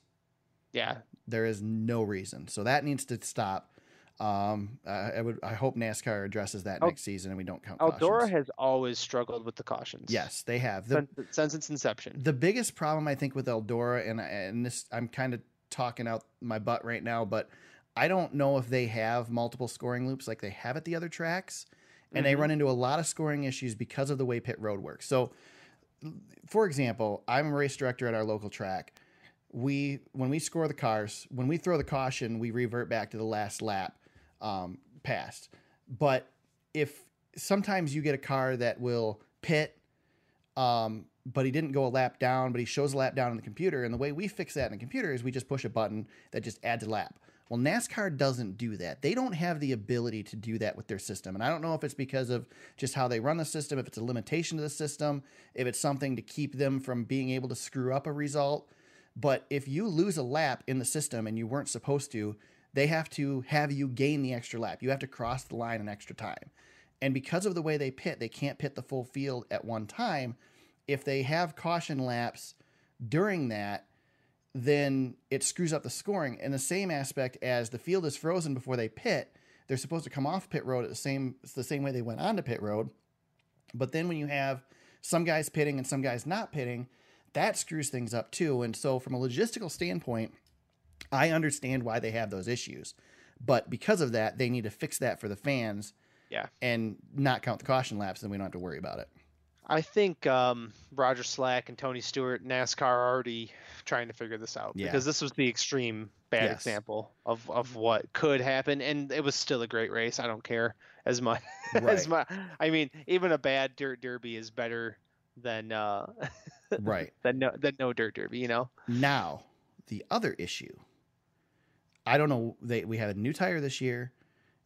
Yeah, There is no reason. So that needs to stop. I hope NASCAR addresses that next season and we don't count cautions. Eldora has always struggled with the cautions. Yes, they have. Since its inception. The biggest problem I think with Eldora, and this I'm kind of talking out my butt right now, but I don't know if they have multiple scoring loops like they have at the other tracks, and they run into a lot of scoring issues because of the way pit road works. So, for example, I'm a race director at our local track. When we score the cars, when we throw the caution, we revert back to the last lap passed. But if sometimes you get a car that will pit, but he didn't go a lap down, but he shows a lap down in the computer. And the way we fix that in the computer is we just push a button that just adds a lap. Well, NASCAR doesn't do that. They don't have the ability to do that with their system. And I don't know if it's because of just how they run the system, if it's a limitation to the system, if it's something to keep them from being able to screw up a result. But if you lose a lap in the system and you weren't supposed to, they have to have you gain the extra lap. You have to cross the line an extra time. And because of the way they pit, they can't pit the full field at one time. If they have caution laps during that, then it screws up the scoring. In the same aspect as the field is frozen before they pit, they're supposed to come off pit road it's the same way they went onto pit road. But then when you have some guys pitting and some guys not pitting, that screws things up too. And so from a logistical standpoint, I understand why they have those issues. But because of that, they need to fix that for the fans. Yeah. And not count the caution laps, then we don't have to worry about it. I think Roger Slack and Tony Stewart, NASCAR, are already trying to figure this out because this was the extreme bad example of what could happen, and it was still a great race. I don't care as much as much. I mean, even a bad dirt derby is better than than no dirt derby. You know. Now, the other issue. I don't know. We had a new tire this year.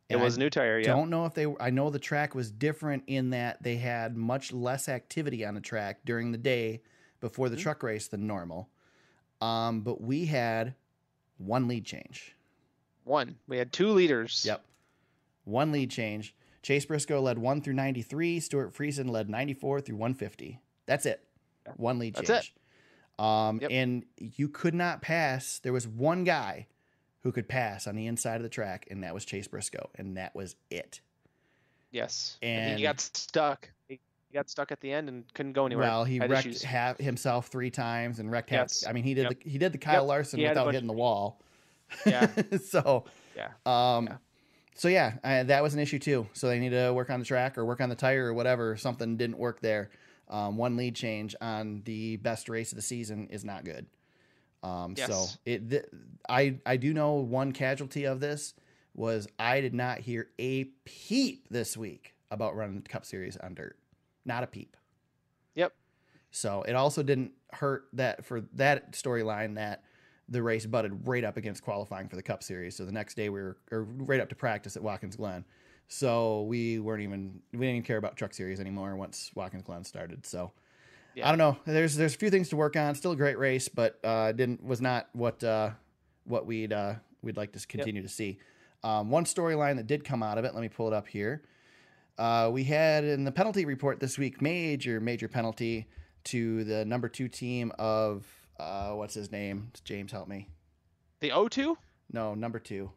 It was a new tire, yeah. Don't know if I know the track was different in that they had much less activity on the track during the day before the truck race than normal. But we had one lead change. We had 2 leaders. Yep. One lead change. Chase Briscoe led 1 through 93. Stuart Friesen led 94 through 150. That's it. One lead change. That's it. And you could not pass. There was one guy who could pass on the inside of the track, and that was Chase Briscoe, and that was it. Yes. And he got stuck. He got stuck at the end and couldn't go anywhere. Well, he Had wrecked issues. himself 3 times and wrecked. Yes. I mean, he did Yep. he did the Kyle Yep. Larson He had a without bunch hitting the wall. Yeah. So, Yeah. um, so yeah, that was an issue too. So they need to work on the track or work on the tire or whatever. Something didn't work there. One lead change on the best race of the season is not good. Yes. So I do know one casualty of this was I did not hear a peep this week about running the Cup Series on dirt. Not a peep. Yep. So it also didn't hurt that for that storyline that the race butted right up against qualifying for the Cup Series. So the next day we were right up to practice at Watkins Glen. So we didn't even care about Truck Series anymore once Watkins Glen started. So Yeah. I don't know. There's a few things to work on. Still a great race, but was not what we'd like to continue to see. One storyline that did come out of it. Let me pull it up here. We had in the penalty report this week major penalty to the number 2 team of what's his name? James, help me. The O2? No, number 2.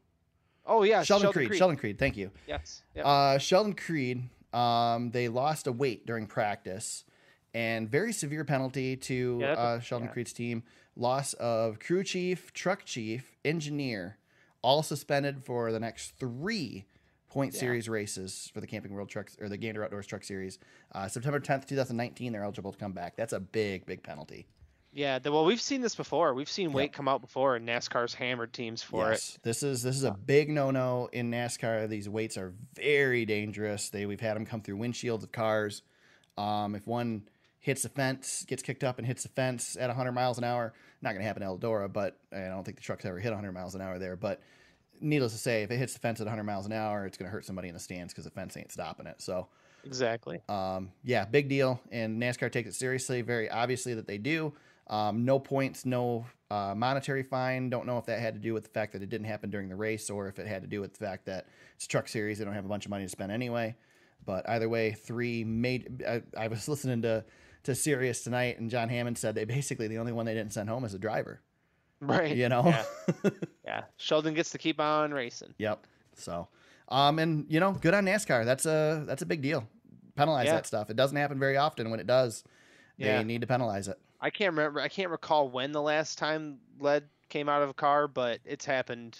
Oh yeah, Sheldon Creed. Sheldon Creed. Thank you. Yes. Yep. Sheldon Creed. They lost a weight during practice, and very severe penalty to Sheldon Creed's team. Loss of crew chief, truck chief, engineer, all suspended for the next 3 point series races for the Camping World Trucks or the Gander Outdoors Truck Series. September 10th, 2019, they're eligible to come back. That's a big penalty. Yeah, well, we've seen this before. We've seen weight come out before, and NASCAR's hammered teams for it. This is a big no-no in NASCAR. These weights are very dangerous. We've had them come through windshields of cars. If one hits the fence, gets kicked up and hits the fence at 100 miles an hour, not going to happen in Eldora, but I don't think the truck's ever hit 100 miles an hour there. But needless to say, if it hits the fence at 100 miles an hour, it's going to hurt somebody in the stands because the fence ain't stopping it. So Exactly. big deal. And NASCAR takes it seriously, very obviously that they do. No points, no monetary fine. Don't know if that had to do with the fact that it didn't happen during the race or if it had to do with the fact that it's a Truck Series. They don't have a bunch of money to spend anyway. But either way, 3 made. I was listening to Sirius tonight, and John Hammond said the only one they didn't send home is the driver. Right. You know? Yeah. Sheldon gets to keep on racing. Yep. So, and good on NASCAR. That's a big deal. Penalize that stuff. It doesn't happen very often. When it does, they need to penalize it. I can't remember. I can't recall when the last time lead came out of a car, but it's happened.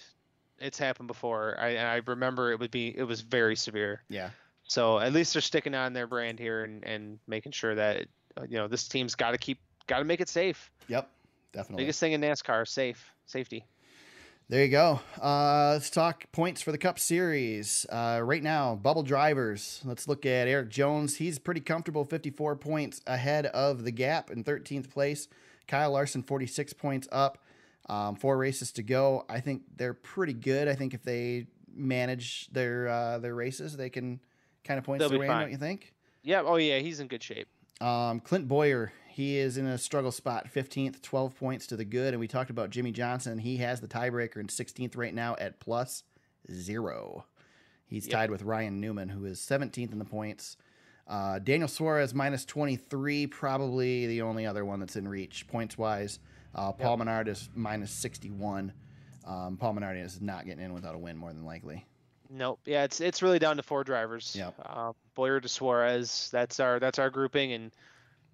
It's happened before. I remember it was very severe. Yeah. So at least they're sticking on their brand here and making sure that this team's got to make it safe. Yep. Definitely. Biggest thing in NASCAR, safety. There you go. Let's talk points for the Cup Series. Right now, bubble drivers. Let's look at Eric Jones. He's pretty comfortable, 54 points ahead of the gap in 13th place. Kyle Larson, 46 points up. 4 races to go. I think they're pretty good. I think if they manage their races, they can kind of point their way in, don't you think? Yeah. Oh, yeah. He's in good shape. Clint Boyer, he is in a struggle spot, 15th, 12 points to the good. And we talked about Jimmy Johnson. He has the tiebreaker in 16th right now at +0. He's tied with Ryan Newman, who is 17th in the points. Daniel Suarez, -23, probably the only other one that's in reach points-wise. Paul Menard is -61. Paul Menard is not getting in without a win, more than likely. Nope. Yeah, it's really down to 4 drivers. Yep. Boyer to Suarez. That's our grouping,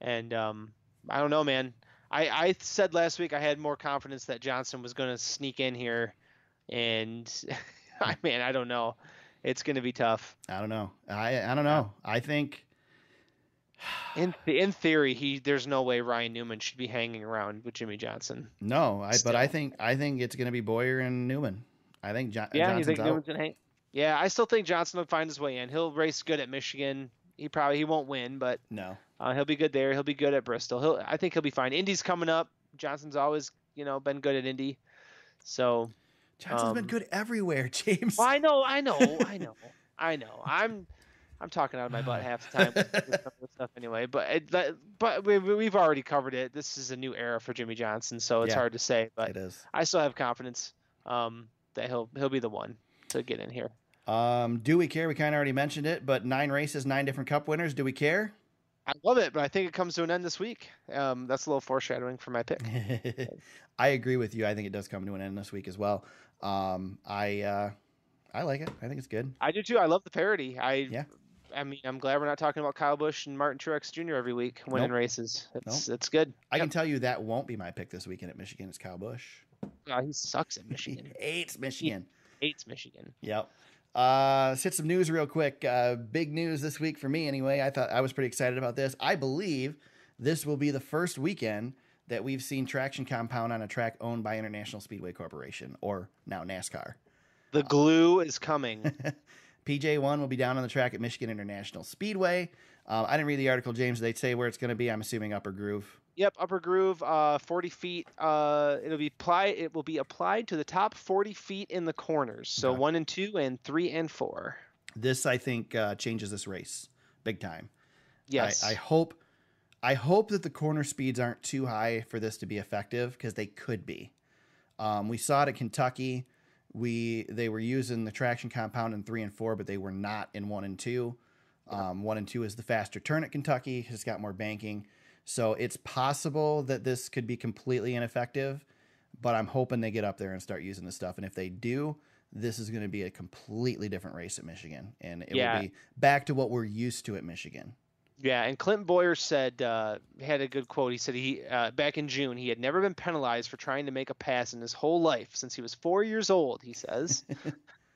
and I don't know, man. I said last week I had more confidence that Johnson was going to sneak in here, and I don't know. It's going to be tough. I don't know. I don't know. I think in theory, there's no way Ryan Newman should be hanging around with Jimmy Johnson. No, but I think it's going to be Boyer and Newman. I think Johnson's you think out. Newman's going to hang? Yeah, I still think Johnson will find his way in. He'll race good at Michigan. He won't win, but no, he'll be good there. He'll be good at Bristol. I think he'll be fine. Indy's coming up. Johnson's always been good at Indy, so Johnson's been good everywhere, James. Well, I know. I'm talking out of my butt half the time with some of the stuff anyway. But we've already covered it. This is a new era for Jimmy Johnson, so it's hard to say. But it is. I still have confidence that he'll be the one to get in here. Do we care? We kind of already mentioned it, but 9 races, 9 different Cup winners. Do we care? I love it, but I think it comes to an end this week. That's a little foreshadowing for my pick. I agree with you. I think it does come to an end this week as well. I like it. I think it's good. I do too. I love the parody. I I mean, I'm glad we're not talking about Kyle Busch and Martin Truex Jr. every week winning Nope. races. It's good. I can tell you that won't be my pick this weekend at Michigan. It's Kyle Busch. He sucks at Michigan. He hates Michigan. He hates Michigan. Yep. Let's hit some news real quick. Big news this week for me anyway. I was pretty excited about this. I believe this will be the first weekend that we've seen traction compound on a track owned by International Speedway Corporation, or now NASCAR. The glue is coming. PJ1 will be down on the track at Michigan International Speedway. I didn't read the article, James. They say where it's going to be. I'm assuming Upper Groove. Yep, Upper Groove, 40 feet. It will be applied to the top 40 feet in the corners. So Okay. 1 and 2 and 3 and 4. This, I think, changes this race big time. Yes. I hope that the corner speeds aren't too high for this to be effective, because they could be. We saw it at Kentucky. They were using the traction compound in 3 and 4, but they were not in 1 and 2. 1 and 2 is the faster turn at Kentucky. It's got more banking. So it's possible that this could be completely ineffective, but I'm hoping they get up there and start using this stuff. And if they do, this is going to be a completely different race at Michigan. And it will be back to what we're used to at Michigan. Yeah, and Clinton Boyer said, had a good quote. He said back in June, he had never been penalized for trying to make a pass in his whole life since he was 4 years old, he says.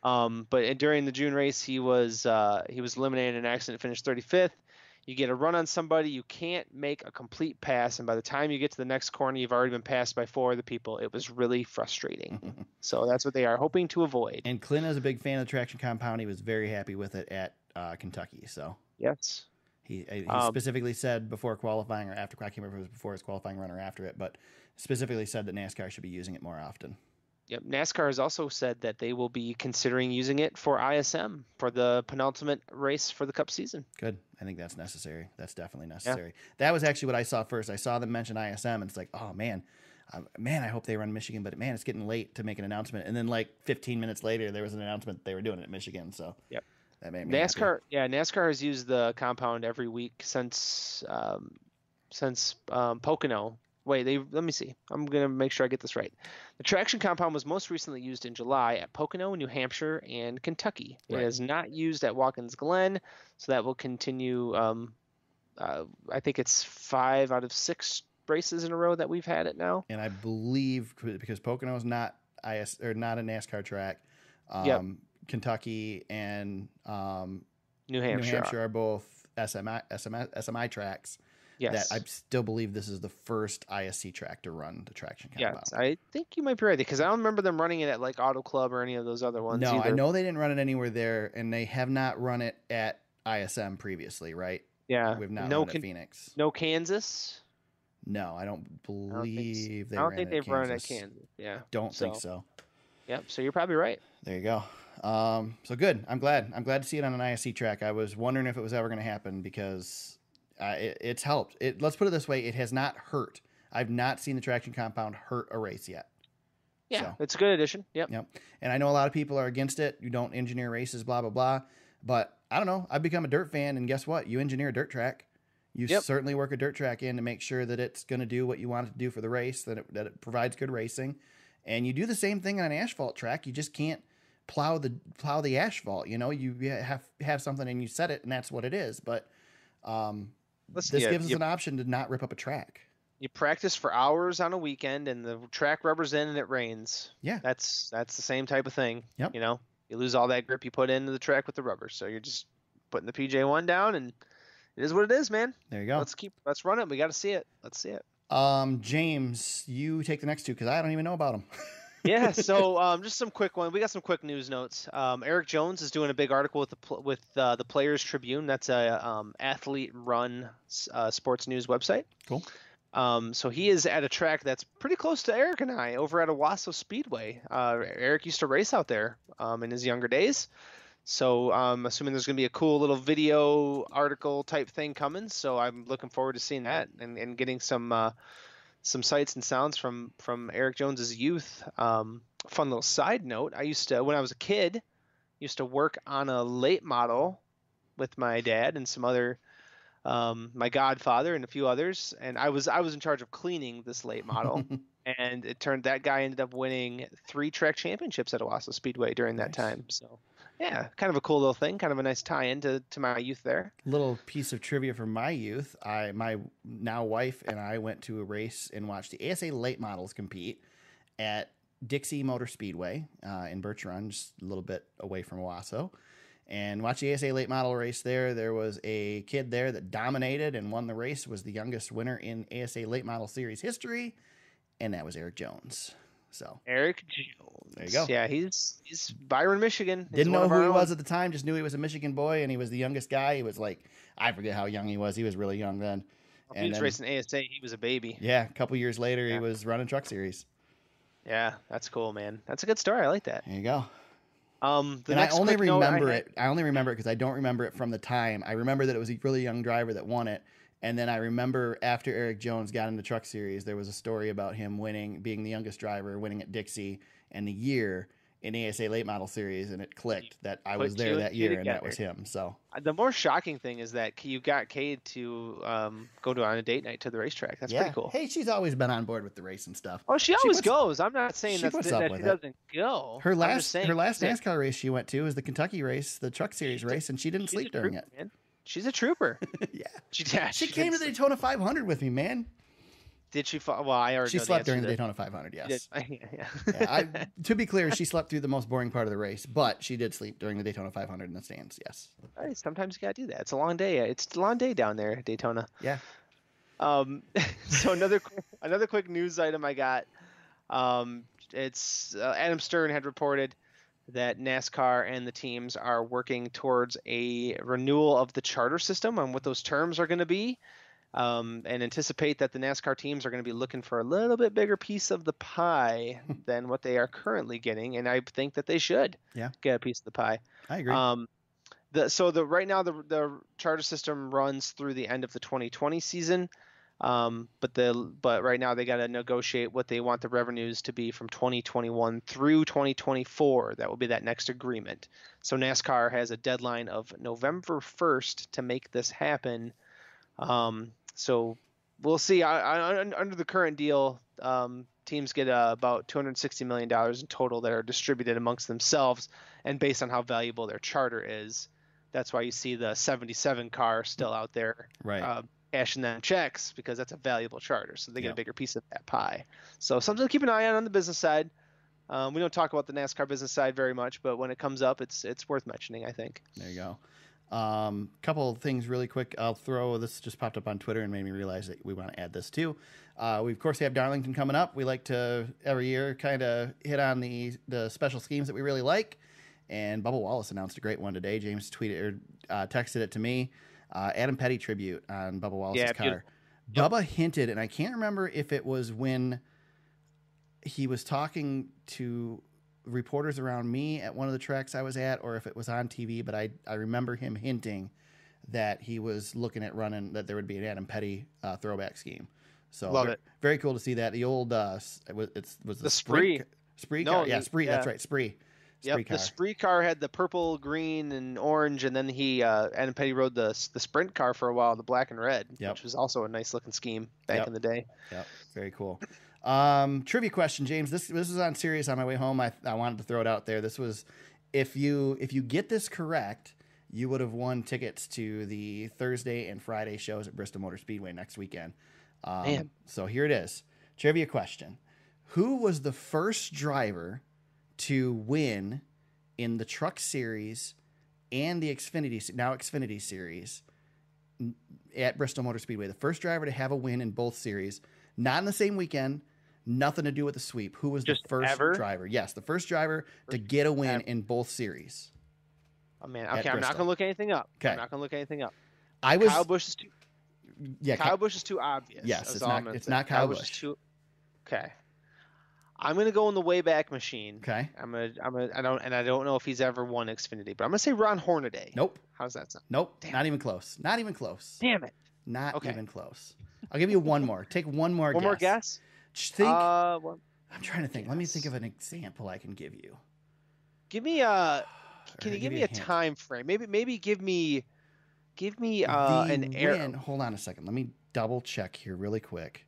But during the June race, he was eliminated in an accident, finished 35th. You get a run on somebody, you can't make a complete pass, and by the time you get to the next corner, you've already been passed by 4 other people. It was really frustrating. So that's what they are hoping to avoid. And Clint is a big fan of the traction compound. He was very happy with it at Kentucky. So yes. He specifically said before qualifying, or after, I can't remember if it was before his qualifying run or after it, but specifically said that NASCAR should be using it more often. Yep. NASCAR has also said that they will be considering using it for ISM for the penultimate race for the Cup season. Good. I think that's necessary. That's definitely necessary. Yeah. That was actually what I saw first. I saw them mention ISM, and it's like, oh, man, I hope they run Michigan, but, man, it's getting late to make an announcement. And then, like, 15 minutes later, there was an announcement that they were doing it at Michigan, so. Yep. That made me NASCAR, happy. yeah, NASCAR has used the compound every week since Pocono. Wait, let me see. I'm gonna make sure I get this right. The traction compound was most recently used in July at Pocono, New Hampshire, and Kentucky. Right. It is not used at Watkins Glen, so that will continue. I think it's 5 out of 6 races in a row that we've had it now. And I believe because Pocono is not not a NASCAR track. Kentucky and New Hampshire are both SMI tracks. Yes. That I still believe this is the first ISC track to run the traction compound. Yes, I think you might be right, because I don't remember them running it at like Auto Club or any of those other ones. No, either. I know they didn't run it anywhere there, and they have not run it at ISM previously, right? Yeah. We've not run it at Phoenix. No Kansas? No, I don't believe I don't think they've run it at Kansas. Yeah. Don't think so. Yep, so you're probably right. There you go. So good. I'm glad to see it on an ISC track. I was wondering if it was ever going to happen, because it's helped. Let's put it this way. It has not hurt. I've not seen the traction compound hurt a race yet. Yeah, so, it's a good addition. Yep. And I know a lot of people are against it. You don't engineer races, blah, blah, blah. But I don't know. I've become a dirt fan, and guess what? You engineer a dirt track. You certainly work a dirt track in to make sure that it's going to do what you want it to do for the race, that it provides good racing. And you do the same thing on an asphalt track. You just can't plow the asphalt. You know, you have something and you set it, and that's what it is. But this gives us an option to not rip up a track. You practice for hours on a weekend, and the track rubber's in and it rains. Yeah. That's the same type of thing. Yep. You know, you lose all that grip you put into the track with the rubber. So you're just putting the PJ1 down, and it is what it is, man. There you go. Let's run it. We got to see it. Let's see it. James, you take the next 2, because I don't even know about them. Yeah, so just some quick one. We got some quick news notes. Eric Jones is doing a big article with the Players Tribune. That's a athlete-run sports news website. Cool. So he is at a track that's pretty close to Eric and I, over at Owasso Speedway. Eric used to race out there in his younger days. So I'm assuming there's going to be a cool little video article type thing coming. So I'm looking forward to seeing that and getting some sights and sounds from Eric Jones's youth. Fun little side note: I used to, when I was a kid, work on a late model with my dad and some other, my godfather and a few others, and I was in charge of cleaning this late model. And that guy ended up winning 3 track championships at Owasso Speedway during that time. So Yeah, kind of a cool little thing, kind of a nice tie-in to my youth there. Little piece of trivia from my youth. My now wife and I went to a race and watched the ASA late models compete at Dixie Motor Speedway in Birch Run, just a little bit away from Owasso. And watched the ASA late model race there. There was a kid there that dominated and won the race, was the youngest winner in ASA late model series history, and that was Eric Jones. So Eric Jones. there you go. Yeah, he's Byron, Michigan. He's Didn't one know of who our he own. was at the time, just knew he was a Michigan boy, and he was the youngest guy. He was like, I forget how young he was. He was really young then. If he was racing ASA, he was a baby. Yeah, a couple years later, Yeah. he was running Truck Series. Yeah, that's cool, man. That's a good story. I like that. There you go. The And I next only quick note remember had- it. I only remember it because I don't remember it from the time. I remember that it was a really young driver that won it. And then I remember after Eric Jones got into Truck Series, there was a story about him winning, being the youngest driver, winning at Dixie, and the year in ASA Late Model Series, and it clicked that I was Put there two that and two year, and that together. was him. So The more shocking thing is that you got Cade to go on a date night to the racetrack. That's yeah, pretty cool. hey, she's always been on board with the race and stuff. Oh, she always puts- goes. I'm not saying she that puts up she with it. doesn't go. Her I'm just last saying that NASCAR race she went to was the Kentucky race, the Truck Series race, and she didn't she's a sleep during trooper, it. man. She's a trooper. Yeah, She came to the Daytona 500 with me, man. Did she? Well, I already She know slept the during the answer Daytona 500. to Yes. that. Yeah. Yeah, to be clear, she slept through the most boring part of the race, but she did sleep during the Daytona 500 in the stands. Yes. Hey, sometimes you gotta do that. It's a long day. It's a long day down there at Daytona. Yeah. So another quick news item I got. It's Adam Stern had reported that NASCAR and the teams are working towards a renewal of the charter system and what those terms are going to be, and anticipate that the NASCAR teams are going to be looking for a little bit bigger piece of the pie than what they are currently getting, and I think that they should get a piece of the pie. I agree. Right now the charter system runs through the end of the 2020 season. But right now they got to negotiate what they want the revenues to be from 2021 through 2024. That will be that next agreement. So NASCAR has a deadline of November 1st to make this happen. So we'll see. Under the current deal, teams get about $260 million in total that are distributed amongst themselves, and based on how valuable their charter is. That's why you see the 77 car still out there. Right. Cashing them checks because that's a valuable charter, so they get Yep. a bigger piece of that pie. So something to keep an eye on the business side. We don't talk about the NASCAR business side very much, but when it comes up, it's worth mentioning, I think. There you go. Couple of things really quick. I'll throw this, just popped up on Twitter and made me realize that we want to add this too. We of course have Darlington coming up. We like to every year kind of hit on the special schemes that we really like. And Bubba Wallace announced a great one today. James tweeted or texted it to me. Adam Petty tribute on Bubba Wallace's car. Bubba hinted, and I can't remember if it was when he was talking to reporters around me at one of the tracks I was at, or if it was on TV, but I remember him hinting that he was looking at running, that there would be an Adam Petty throwback scheme. So Love it. Very cool to see that. The old was The Spree. Spree No, car? Yeah, Spree. yeah. That's right, Spree. Spree Yep, car. the Spree car had the purple, green, and orange, and then Adam Petty rode the Sprint car for a while, the black and red, Yep. which was also a nice looking scheme back in the day. Yep, very cool. Trivia question, James. This was on Sirius on my way home. I wanted to throw it out there. This was, if you get this correct, you would have won tickets to the Thursday and Friday shows at Bristol Motor Speedway next weekend. Man. So here it is. Trivia question. Who was the first driver to win in the Truck Series and the Xfinity Series at Bristol Motor Speedway? The first driver to have a win in both series, not in the same weekend, nothing to do with the sweep. Who was Just the first ever? driver? Yes, the first driver to get a win ever. in both series. Oh man, At okay, I'm not Bristol. gonna look anything up. Okay. I'm not gonna look anything up. I was Kyle Busch is too. yeah. Kyle Busch is too obvious. Yes, That's it's all not- I'm gonna it's say. not Kyle Busch Busch. is too. Okay. I'm gonna go in the Wayback Machine. Okay. I don't know if he's ever won Xfinity, but I'm gonna say Ron Hornaday. Nope. How's that sound? Nope. Damn. Not even close. Not even close. Damn it. Not Okay. even close. I'll give you one more. Take one more One guess. more guess. Just think. Well, I'm trying to think. Let me guess. think of an example I can give you. give me a. Can Or you give give me you a a hint. time frame? Maybe give me The an air. win- Hold on a second. Let me double check here really quick.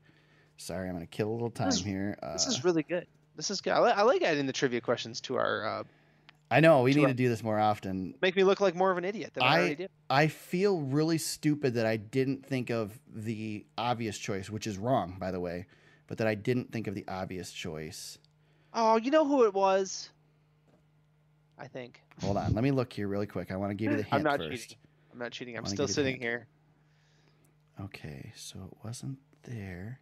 Sorry, I'm going to kill a little time This is- here. This is really good. This is good. I like adding the trivia questions to our I know we need to do this more often. Make me look like more of an idiot than I already did. I feel really stupid that I didn't think of the obvious choice, which is wrong, by the way, but that I didn't think of the obvious choice. Oh, you know who it was? I think. Hold on. Let me look here really quick. I want to give you the hint first. Cheating. I'm not cheating. I'm still sitting here. Okay, so it wasn't there.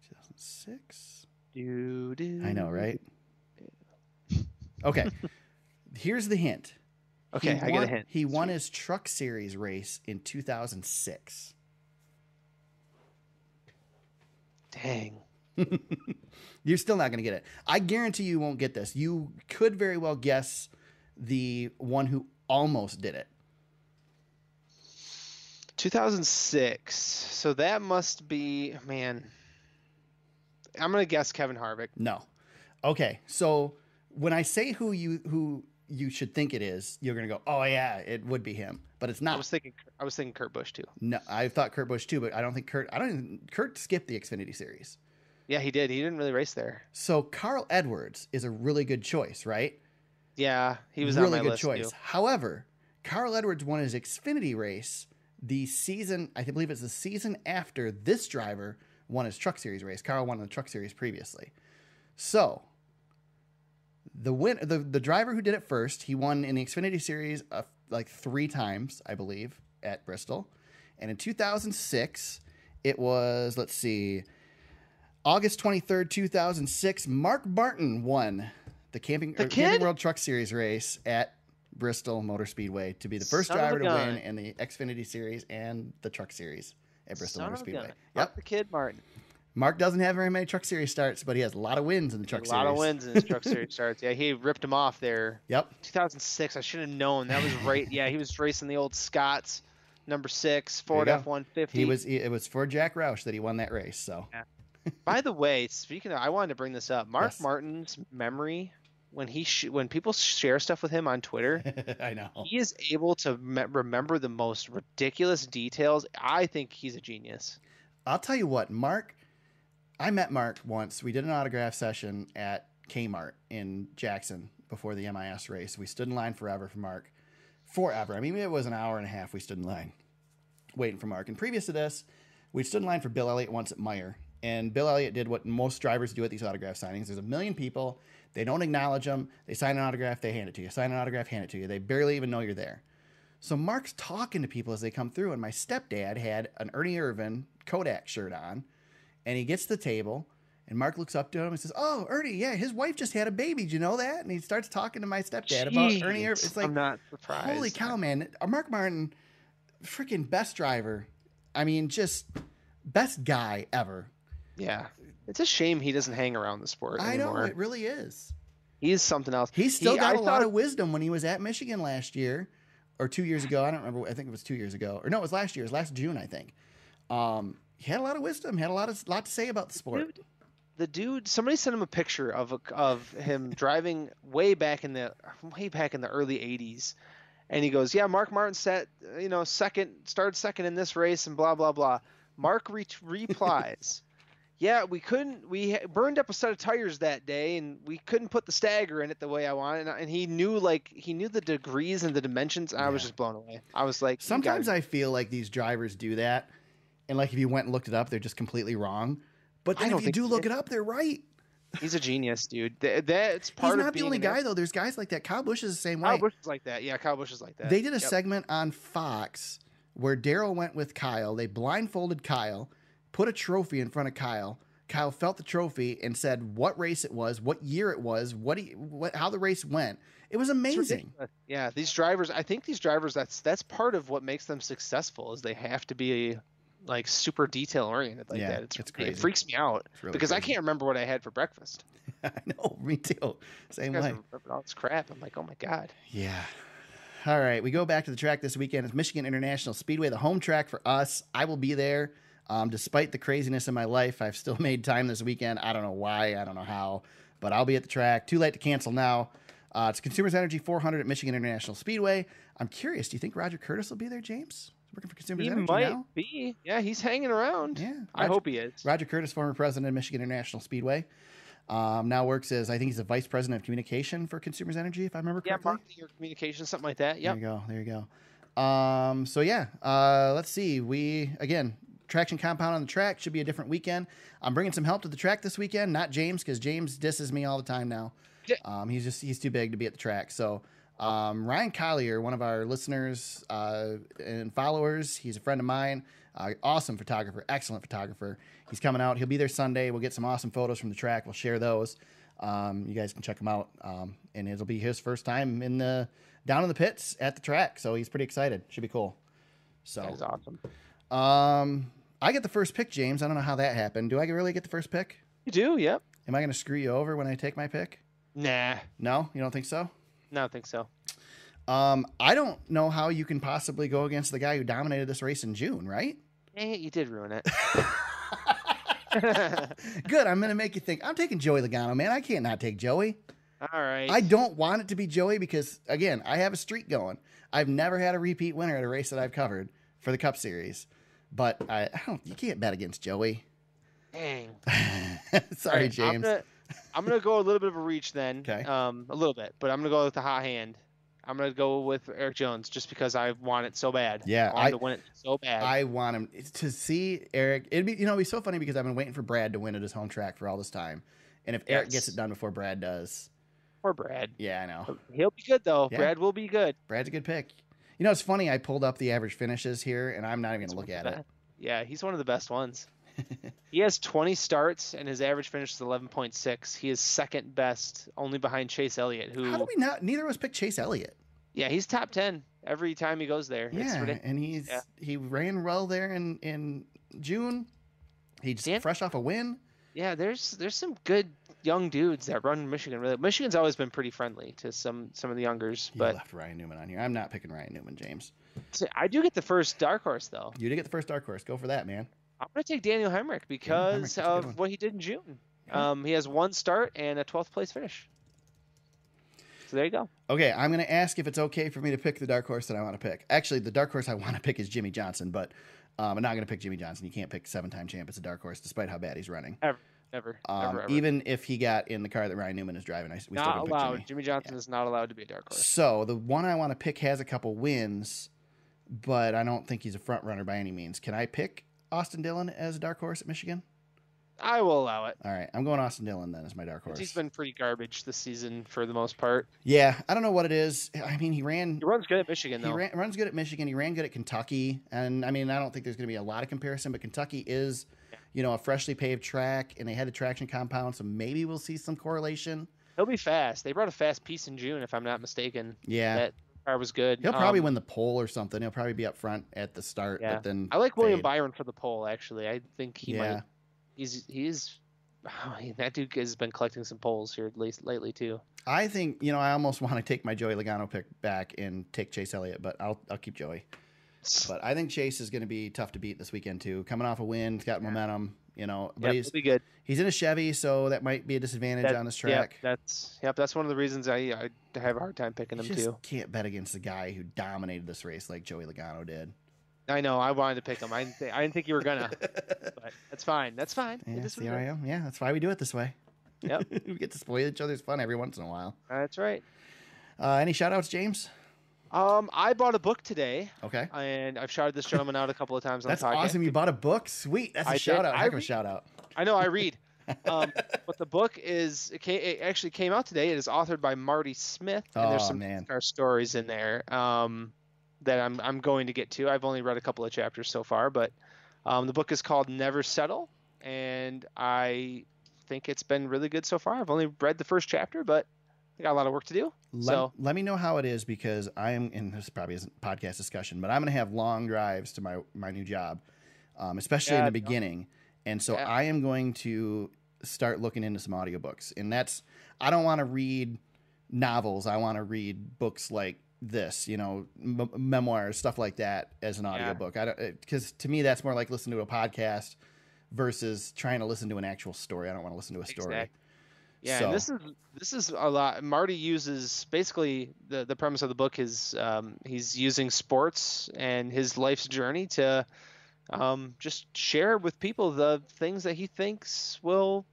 2006. I know, right? Okay. Here's the hint. Okay, I get a hint. He won his Truck Series race in 2006. Dang. You're still not going to get it. I guarantee you won't get this. You could very well guess the one who almost did it. 2006. So that must be, man. I'm going to guess Kevin Harvick. No. Okay. So when I say who you should think it is, you're going to go, "Oh yeah, it would be him." But it's not. I was thinking Kurt Busch too. No, I thought Kurt Busch too, but I don't think Kurt skipped the Xfinity Series. Yeah, he did. He didn't really race there. So Carl Edwards is a really good choice, right? Yeah, he was really on my good list choice. too. However, Carl Edwards won his Xfinity race the season, I believe it's the season after this driver won his Truck Series race. Carl won the Truck Series previously. So the driver who did it first, he won in the Xfinity Series like 3 times, I believe, at Bristol. And in 2006, it was, let's see, August 23rd, 2006, Mark Martin won the Camping World Truck Series race at Bristol Motor Speedway to be the first driver to win in the Xfinity Series and the Truck Series at Bristol Motor Speedway. Yep, the kid Martin. Mark doesn't have very many Truck Series starts, but he has a lot of wins in the Truck Series. A lot of wins in his Truck Series starts. Yeah, he ripped him off there. Yep. 2006. I should have known. That was right. Yeah, he was racing the old Scott's number 6 Ford F-150. It was for Jack Roush that he won that race. So. Yeah. By the way, speaking of, I wanted to bring this up. Mark Martin's memory, when people share stuff with him on Twitter, I know he is able to remember the most ridiculous details. I think he's a genius. I'll tell you what, Mark. I met Mark once. We did an autograph session at Kmart in Jackson before the MIS race. We stood in line forever for Mark. Forever. I mean, it was an hour and a half we stood in line waiting for Mark. And previous to this, we stood in line for Bill Elliott once at Meyer. And Bill Elliott did what most drivers do at these autograph signings. There's a million people. They don't acknowledge them. They sign an autograph, they hand it to you. Sign an autograph, hand it to you. They barely even know you're there. So Mark's talking to people as they come through, and my stepdad had an Ernie Irvin Kodak shirt on, and he gets to the table, and Mark looks up to him and says, "Oh, Ernie, yeah, his wife just had a baby. Did you know that?" And he starts talking to my stepdad about Ernie Irvin. It's like, I'm not surprised. Holy cow, man. Mark Martin, freaking best driver. I mean, just best guy ever. Yeah. It's a shame he doesn't hang around the sport anymore. I know, it really is. He is something else. He still got a lot of wisdom when he was at Michigan last year or 2 years ago. I don't remember. I think it was 2 years ago. Or no, it was last year. It was last June, I think. He had a lot of wisdom. Had a lot to say about the sport. The dude, somebody sent him a picture of him driving way back in the early 80s. And he goes, "Yeah, Mark Martin started second in this race and blah, blah, blah." Mark replies, "Yeah, we burned up a set of tires that day and we couldn't put the stagger in it the way I wanted." And he knew the degrees and the dimensions. And I was just blown away. I was like, sometimes I feel like these drivers do that. And like, if you went and looked it up, they're just completely wrong. But then if you do look it up, they're right. He's a genius, dude. That's part of being. He's not the only guy, though. There's guys like that. Kyle Busch is the same way. Kyle Busch is like that. Yeah, Kyle Busch is like that. They did a segment on Fox where Darrell went with Kyle. They blindfolded Kyle, put a trophy in front of Kyle. Kyle felt the trophy and said what race it was, what year it was, how the race went. It was amazing. Yeah, these drivers. I think these drivers. That's part of what makes them successful. Is they have to be like super detail oriented like that. It's crazy. It freaks me out because I can't remember what I had for breakfast. I know, me too. Same way. All this crap. I'm like, oh my god. Yeah. All right, we go back to the track this weekend. It's Michigan International Speedway, the home track for us. I will be there. Despite the craziness in my life, I've still made time this weekend. I don't know why. I don't know how, but I'll be at the track. Too late to cancel now. It's Consumers Energy 400 at Michigan International Speedway. I'm curious. Do you think Roger Curtis will be there, James? Working for Consumers Energy now? He might be. Yeah, he's hanging around. Yeah. I hope he is. Roger Curtis, former president of Michigan International Speedway. Now works as, I think he's the vice president of communication for Consumers Energy, if I remember Yeah, correctly. marketing or communication, something like that. There Yep. you go. There you go. So yeah, let's see. Again, traction compound on the track should be a different weekend. I'm bringing some help to the track this weekend, not James, because James disses me all the time now. He's too big to be at the track. So Ryan Collier, one of our listeners and followers, he's a friend of mine. Awesome photographer, excellent photographer. He's coming out. He'll be there Sunday. We'll get some awesome photos from the track. We'll share those. You guys can check him out. And it'll be his first time down in the pits at the track. So he's pretty excited. Should be cool. So That is awesome. I get the first pick, James. I don't know how that happened. Do I really get the first pick? You do? Yep. Am I going to screw you over when I take my pick? Nah. No, you don't think so? No, I don't think so. I don't know how you can possibly go against the guy who dominated this race in June, right? Dang it, you did ruin it. Good. I'm going to make you think. I'm taking Joey Logano, man. I can't not take Joey. All right. I don't want it to be Joey because, again, I have a streak going. I've never had a repeat winner at a race that I've covered for the Cup Series. But you can't bet against Joey. Dang. Sorry, Right, James. I'm gonna go a little bit of a reach then. Okay. A little bit, but I'm gonna go with the hot hand. I'm gonna go with Eric Jones just because I want it so bad. Yeah, I want to win it so bad. I want him to see Eric. It'd be so funny because I've been waiting for Brad to win at his home track for all this time, and if Eric gets it done before Brad does, Poor Brad. yeah, I know. He'll be good though. Yeah. Brad will be good. Brad's a good pick. You know, it's funny. I pulled up the average finishes here, and I'm not even gonna look at it. Yeah, he's one of the best ones. He has 20 starts and his average finish is 11.6. He is second best, only behind Chase Elliott, who. How do we not? Neither of us picked Chase Elliott. Yeah, he's top 10 every time he goes there. It's Yeah, ridiculous. and he ran well there in June. He's fresh off a win. Yeah, there's some good young dudes that run Michigan. Really, Michigan's always been pretty friendly to some of the youngers. You But left Ryan Newman on here. I'm not picking Ryan Newman, James. I do get the first dark horse though. You did get the first dark horse. Go for that, man. I'm gonna take Daniel Hemrick because that's a good one. of what he did in June. He has one start and a 12th place finish. So there you go. Okay, I'm going to ask if it's okay for me to pick the dark horse that I want to pick. Actually, the dark horse I want to pick is Jimmy Johnson, but I'm not going to pick Jimmy Johnson. You can't pick 7-time champ as a dark horse, despite how bad he's running. Ever. Even if he got in the car that Ryan Newman is driving, we still Not don't allowed. pick Jimmy Johnson is not allowed to be a dark horse. So the one I want to pick has a couple wins, but I don't think he's a front runner by any means. Can I pick Austin Dillon as a dark horse at Michigan? I will allow it. All right, I'm going Austin Dillon then as my dark horse. He's been pretty garbage this season for the most part. Yeah, I don't know what it is. I mean, he runs good at Michigan though. runs good at Michigan. He ran good at Kentucky, and I mean, I don't think there's going to be a lot of comparison, but Kentucky is, a freshly paved track, and they had a traction compound, so maybe we'll see some correlation. He'll be fast. They brought a fast piece in June, if I'm not mistaken. Yeah, that car was good. He'll probably win the pole or something. He'll probably be up front at the start, Yeah. but then I like William fade. Byron for the pole. Actually, I think he might. He's. That dude has been collecting some poles here lately too. I think I almost want to take my Joey Logano pick back and take Chase Elliott, but I'll keep Joey. But I think Chase is going to be tough to beat this weekend too. Coming off a win, he's got momentum. But he'll be good. He's in a Chevy, so that might be a disadvantage on this track. That's one of the reasons I have a hard time picking him You just too. can't bet against the guy who dominated this race like Joey Logano did. I know. I wanted to pick him. I didn't think you were gonna. But that's fine. That's fine. Yeah, It is what it I is. am. Yeah, that's why we do it this way. Yep. We get to spoil each other's fun every once in a while. That's right. Any shout outs, James? I bought a book today. Okay. And I've shouted this gentleman out a couple of times on That's the podcast. awesome. You bought a book? Sweet. That's a I shout did. out. Heck of a shout out. I know. I read. But the book it actually came out today. It is authored by Marty Smith, and there's some NASCAR stories in there that I'm going to get to. I've only read a couple of chapters so far, but the book is called Never Settle, and I think it's been really good so far. I've only read the first chapter, but I got a lot of work to do. Let me know how it is, because I am, and this probably isn't podcast discussion, but I'm going to have long drives to my new job, especially in the beginning. And so I am going to start looking into some audiobooks. And I don't want to read novels. I want to read books like this, memoirs, stuff like that as an audiobook. Because to me, that's more like listening to a podcast versus trying to listen to an actual story. I don't want to listen to a story. Exactly. Yeah, and this is a lot. Marty uses basically the premise of the book is he's using sports and his life's journey to just share with people the things that he thinks will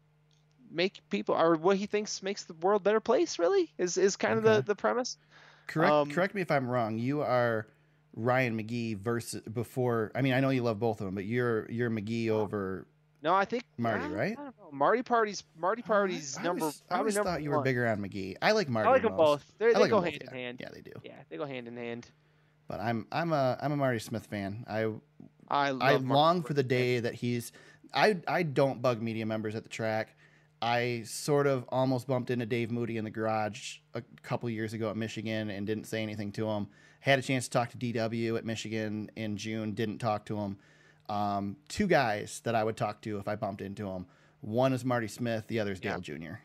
make people, or what he thinks makes the world a better place. Really, is kind of Okay. the premise. Correct me if I'm wrong. You are Ryan McGee versus before. I mean, I know you love both of them, but you're McGee over No, I think Marty, right? I don't know. Marty Party's I always thought you were one. bigger on McGee. I like Marty. I like them most. both. They like go 'em both, hand in yeah. hand. Yeah, they do. Yeah, they go hand in hand. But I'm a Marty Smith fan. I I long for the day that he's. I don't bug media members at the track. I sort of almost bumped into Dave Moody in the garage a couple years ago at Michigan and didn't say anything to him. Had a chance to talk to DW at Michigan in June. Didn't talk to him. Two guys that I would talk to if I bumped into him. One is Marty Smith. The other is Dale Jr.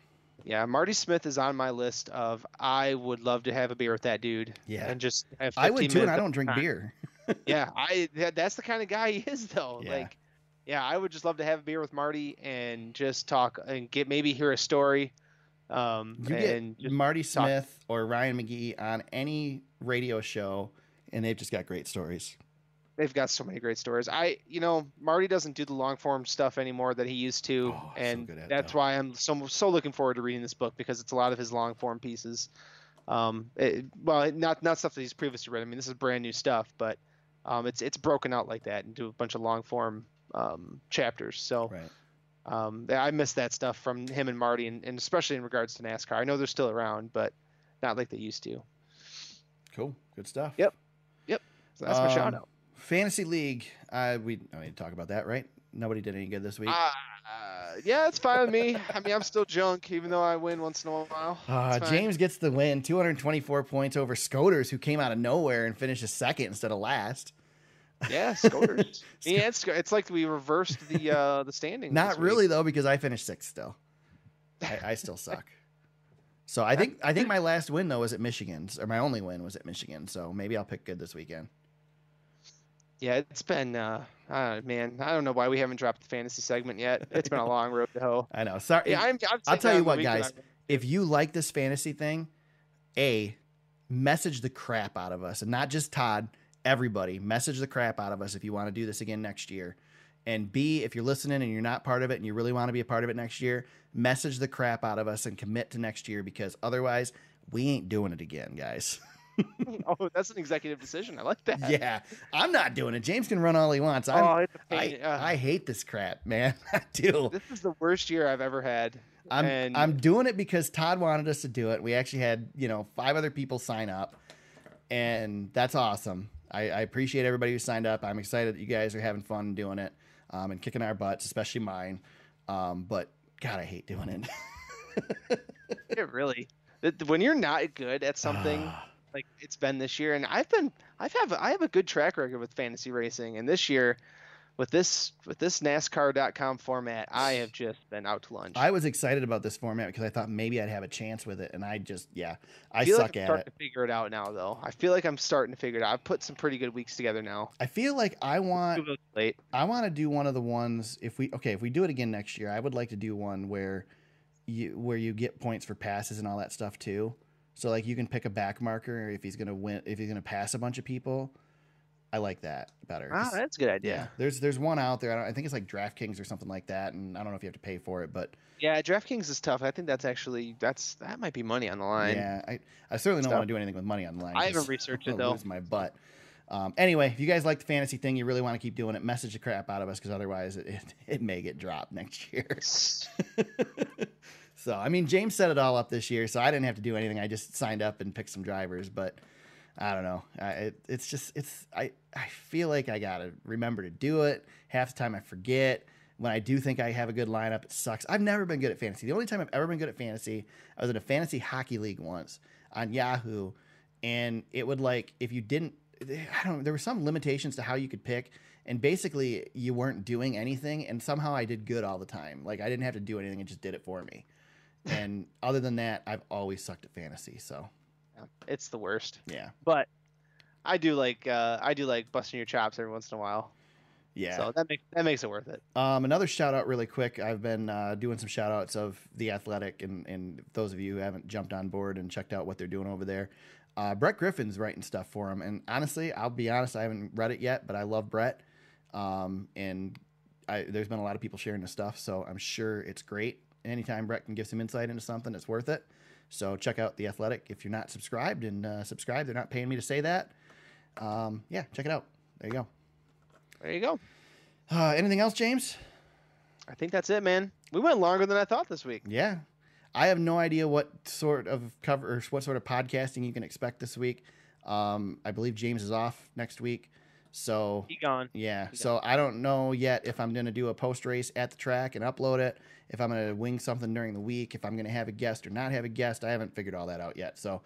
Yeah, Marty Smith is on my list of I would love to have a beer with that dude. Yeah. And just have 15 I would too, and I minutes don't drink time. beer. Yeah, that's the kind of guy he is though. Yeah. Like, yeah, I would just love to have a beer with Marty and just talk and maybe hear a story. You and get Marty Smith or Ryan McGee on any radio show, and they've just got great stories. They've got so many great stories. Marty doesn't do the long form stuff anymore that he used to, and so good at that's that. why I'm so looking forward to reading this book because it's a lot of his long form pieces. Not stuff that he's previously read. I mean, this is brand new stuff, but it's broken out like that into a bunch of long form chapters. So Right. I miss that stuff from him and Marty, and especially in regards to NASCAR. I know they're still around, but not like they used to. Cool. Good stuff. Yep. So that's my shout out. Fantasy League. We don't need to talk about that, right? Nobody did any good this week. Yeah, it's fine with me. I mean, I'm still junk, even though I win once in a while. James gets the win, 224 points over Scoters, who came out of nowhere and finished second instead of last. Yeah, Scoters. Yeah, it's like we reversed the standings. Not really though, because I finished sixth still. I still suck. So I think my last win though was at Michigan's, or my only win was at Michigan. So maybe I'll pick good this weekend. Yeah, it's been man, I don't know why we haven't dropped the fantasy segment yet. It's been a long road to hoe. I know. Sorry. Yeah, I'll tell you what, guys. If you like this fantasy thing, message the crap out of us, and not just Todd. Everybody, message the crap out of us if you want to do this again next year. And B, if you're listening and you're not part of it and you really want to be a part of it next year, message the crap out of us and commit to next year, because otherwise we ain't doing it again, guys. Oh, that's an executive decision. I like that. Yeah, I'm not doing it. James can run all he wants. It's a pain. I hate this crap, man. I do. This is the worst year I've ever had. I'm doing it because Todd wanted us to do it. We actually had 5 other people sign up, and that's awesome. I appreciate everybody who signed up. I'm excited that you guys are having fun doing it and kicking our butts, especially mine. But God, I hate doing it. It really, when you're not good at something like it's been this year, and I have a good track record with fantasy racing, and this year with this NASCAR.com format, I have just been out to lunch. I was excited about this format because I thought maybe I'd have a chance with it, and I suck I'm at it. starting to figure it out now, though. I feel like I'm starting to figure it out. I've put some pretty good weeks together now. I feel like I want to do one of the ones if we do it again next year. I would like to do one where you get points for passes and all that stuff too. So like you can pick a back marker if he's gonna win, if he's gonna pass a bunch of people. I like that better. Ah, that's a good idea. Yeah, there's one out there. I think it's like DraftKings or something like that, and I don't know if you have to pay for it, but yeah, DraftKings is tough. I think that might be money on the line. Yeah, I certainly don't want to do anything with money on the line. I haven't researched it though. Lose my butt. Anyway, if you guys like the fantasy thing, you really want to keep doing it, message the crap out of us, because otherwise it may get dropped next year. So I mean, James set it all up this year, so I didn't have to do anything. I just signed up and picked some drivers, but. I don't know. I feel like I gotta remember to do it. Half the time I forget. When I do think I have a good lineup, it sucks. I've never been good at fantasy. The only time I've ever been good at fantasy, I was in a fantasy hockey league once on Yahoo, and it would if you didn't, there were some limitations to how you could pick, and basically you weren't doing anything, and somehow I did good all the time. Like I didn't have to do anything; it just did it for me. And other than that, I've always sucked at fantasy. So. It's the worst. Yeah. But I do like busting your chops every once in a while. Yeah. So that makes it worth it. Another shout out really quick. I've been doing some shout outs of The Athletic and those of you who haven't jumped on board and checked out what they're doing over there. Brett Griffin's writing stuff for him. And honestly, I'll be honest, I haven't read it yet, but I love Brett. And there's been a lot of people sharing the stuff, so I'm sure it's great. anytime Brett can give some insight into something, it's worth it. So check out The Athletic if you're not subscribed, and subscribe. They're not paying me to say that. Yeah, check it out. There you go. There you go. Anything else, James? I think that's it, man. We went longer than I thought this week. Yeah. I have no idea what sort of cover or what sort of podcasting you can expect this week. I believe James is off next week. So He gone. yeah. He So I don't know yet if I'm going to do a post race at the track and upload it, if I'm going to wing something during the week, if I'm going to have a guest or not have a guest. I haven't figured all that out yet. So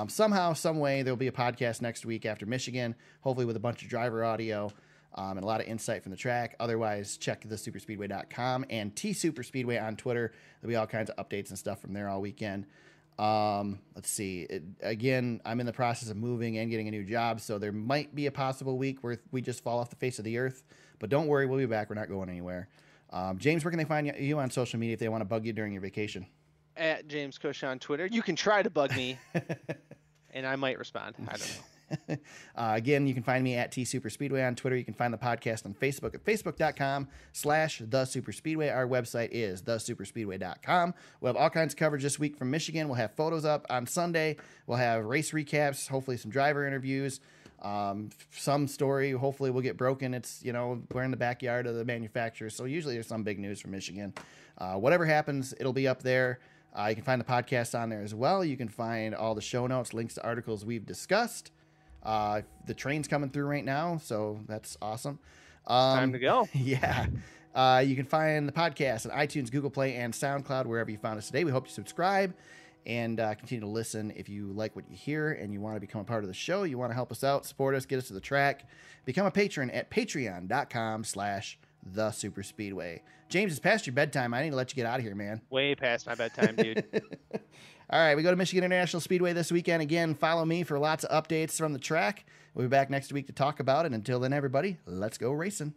somehow, some way, there'll be a podcast next week after Michigan, hopefully with a bunch of driver audio and a lot of insight from the track. Otherwise, check thesuperspeedway.com and T-Superspeedway on Twitter. There'll be all kinds of updates and stuff from there all weekend. Let's see. Again, I'm in the process of moving and getting a new job, so there might be a possible week where we just fall off the face of the earth. But don't worry, we'll be back. We're not going anywhere. James, where can they find you on social media if they want to bug you during your vacation? At James Cush on Twitter. You can try to bug me, and I might respond. I don't know. Again, you can find me at T-Superspeedway on Twitter. You can find the podcast on Facebook at facebook.com/TheSuperspeedway. Our website is TheSuperspeedway.com. We'll have all kinds of coverage this week from Michigan. We'll have photos up on Sunday. We'll have race recaps, hopefully some driver interviews, some story. Hopefully we'll get broken. It's, we're in the backyard of the manufacturer, so usually there's some big news from Michigan. Whatever happens, it'll be up there. You can find the podcast on there as well. You can find all the show notes, links to articles we've discussed. The train's coming through right now, so that's awesome. Time to go. Yeah. You can find the podcast on iTunes, Google Play, and SoundCloud, wherever you found us today. We hope you subscribe and continue to listen if you like what you hear and you want to become a part of the show. You want to help us out, support us, get us to the track. Become a patron at patreon.com/TheSuperspeedway. James, it's past your bedtime. I need to let you get out of here, man. Way past my bedtime, dude. All right, we go to Michigan International Speedway this weekend. Again, follow me for lots of updates from the track. We'll be back next week to talk about it. Until then, everybody, let's go racing.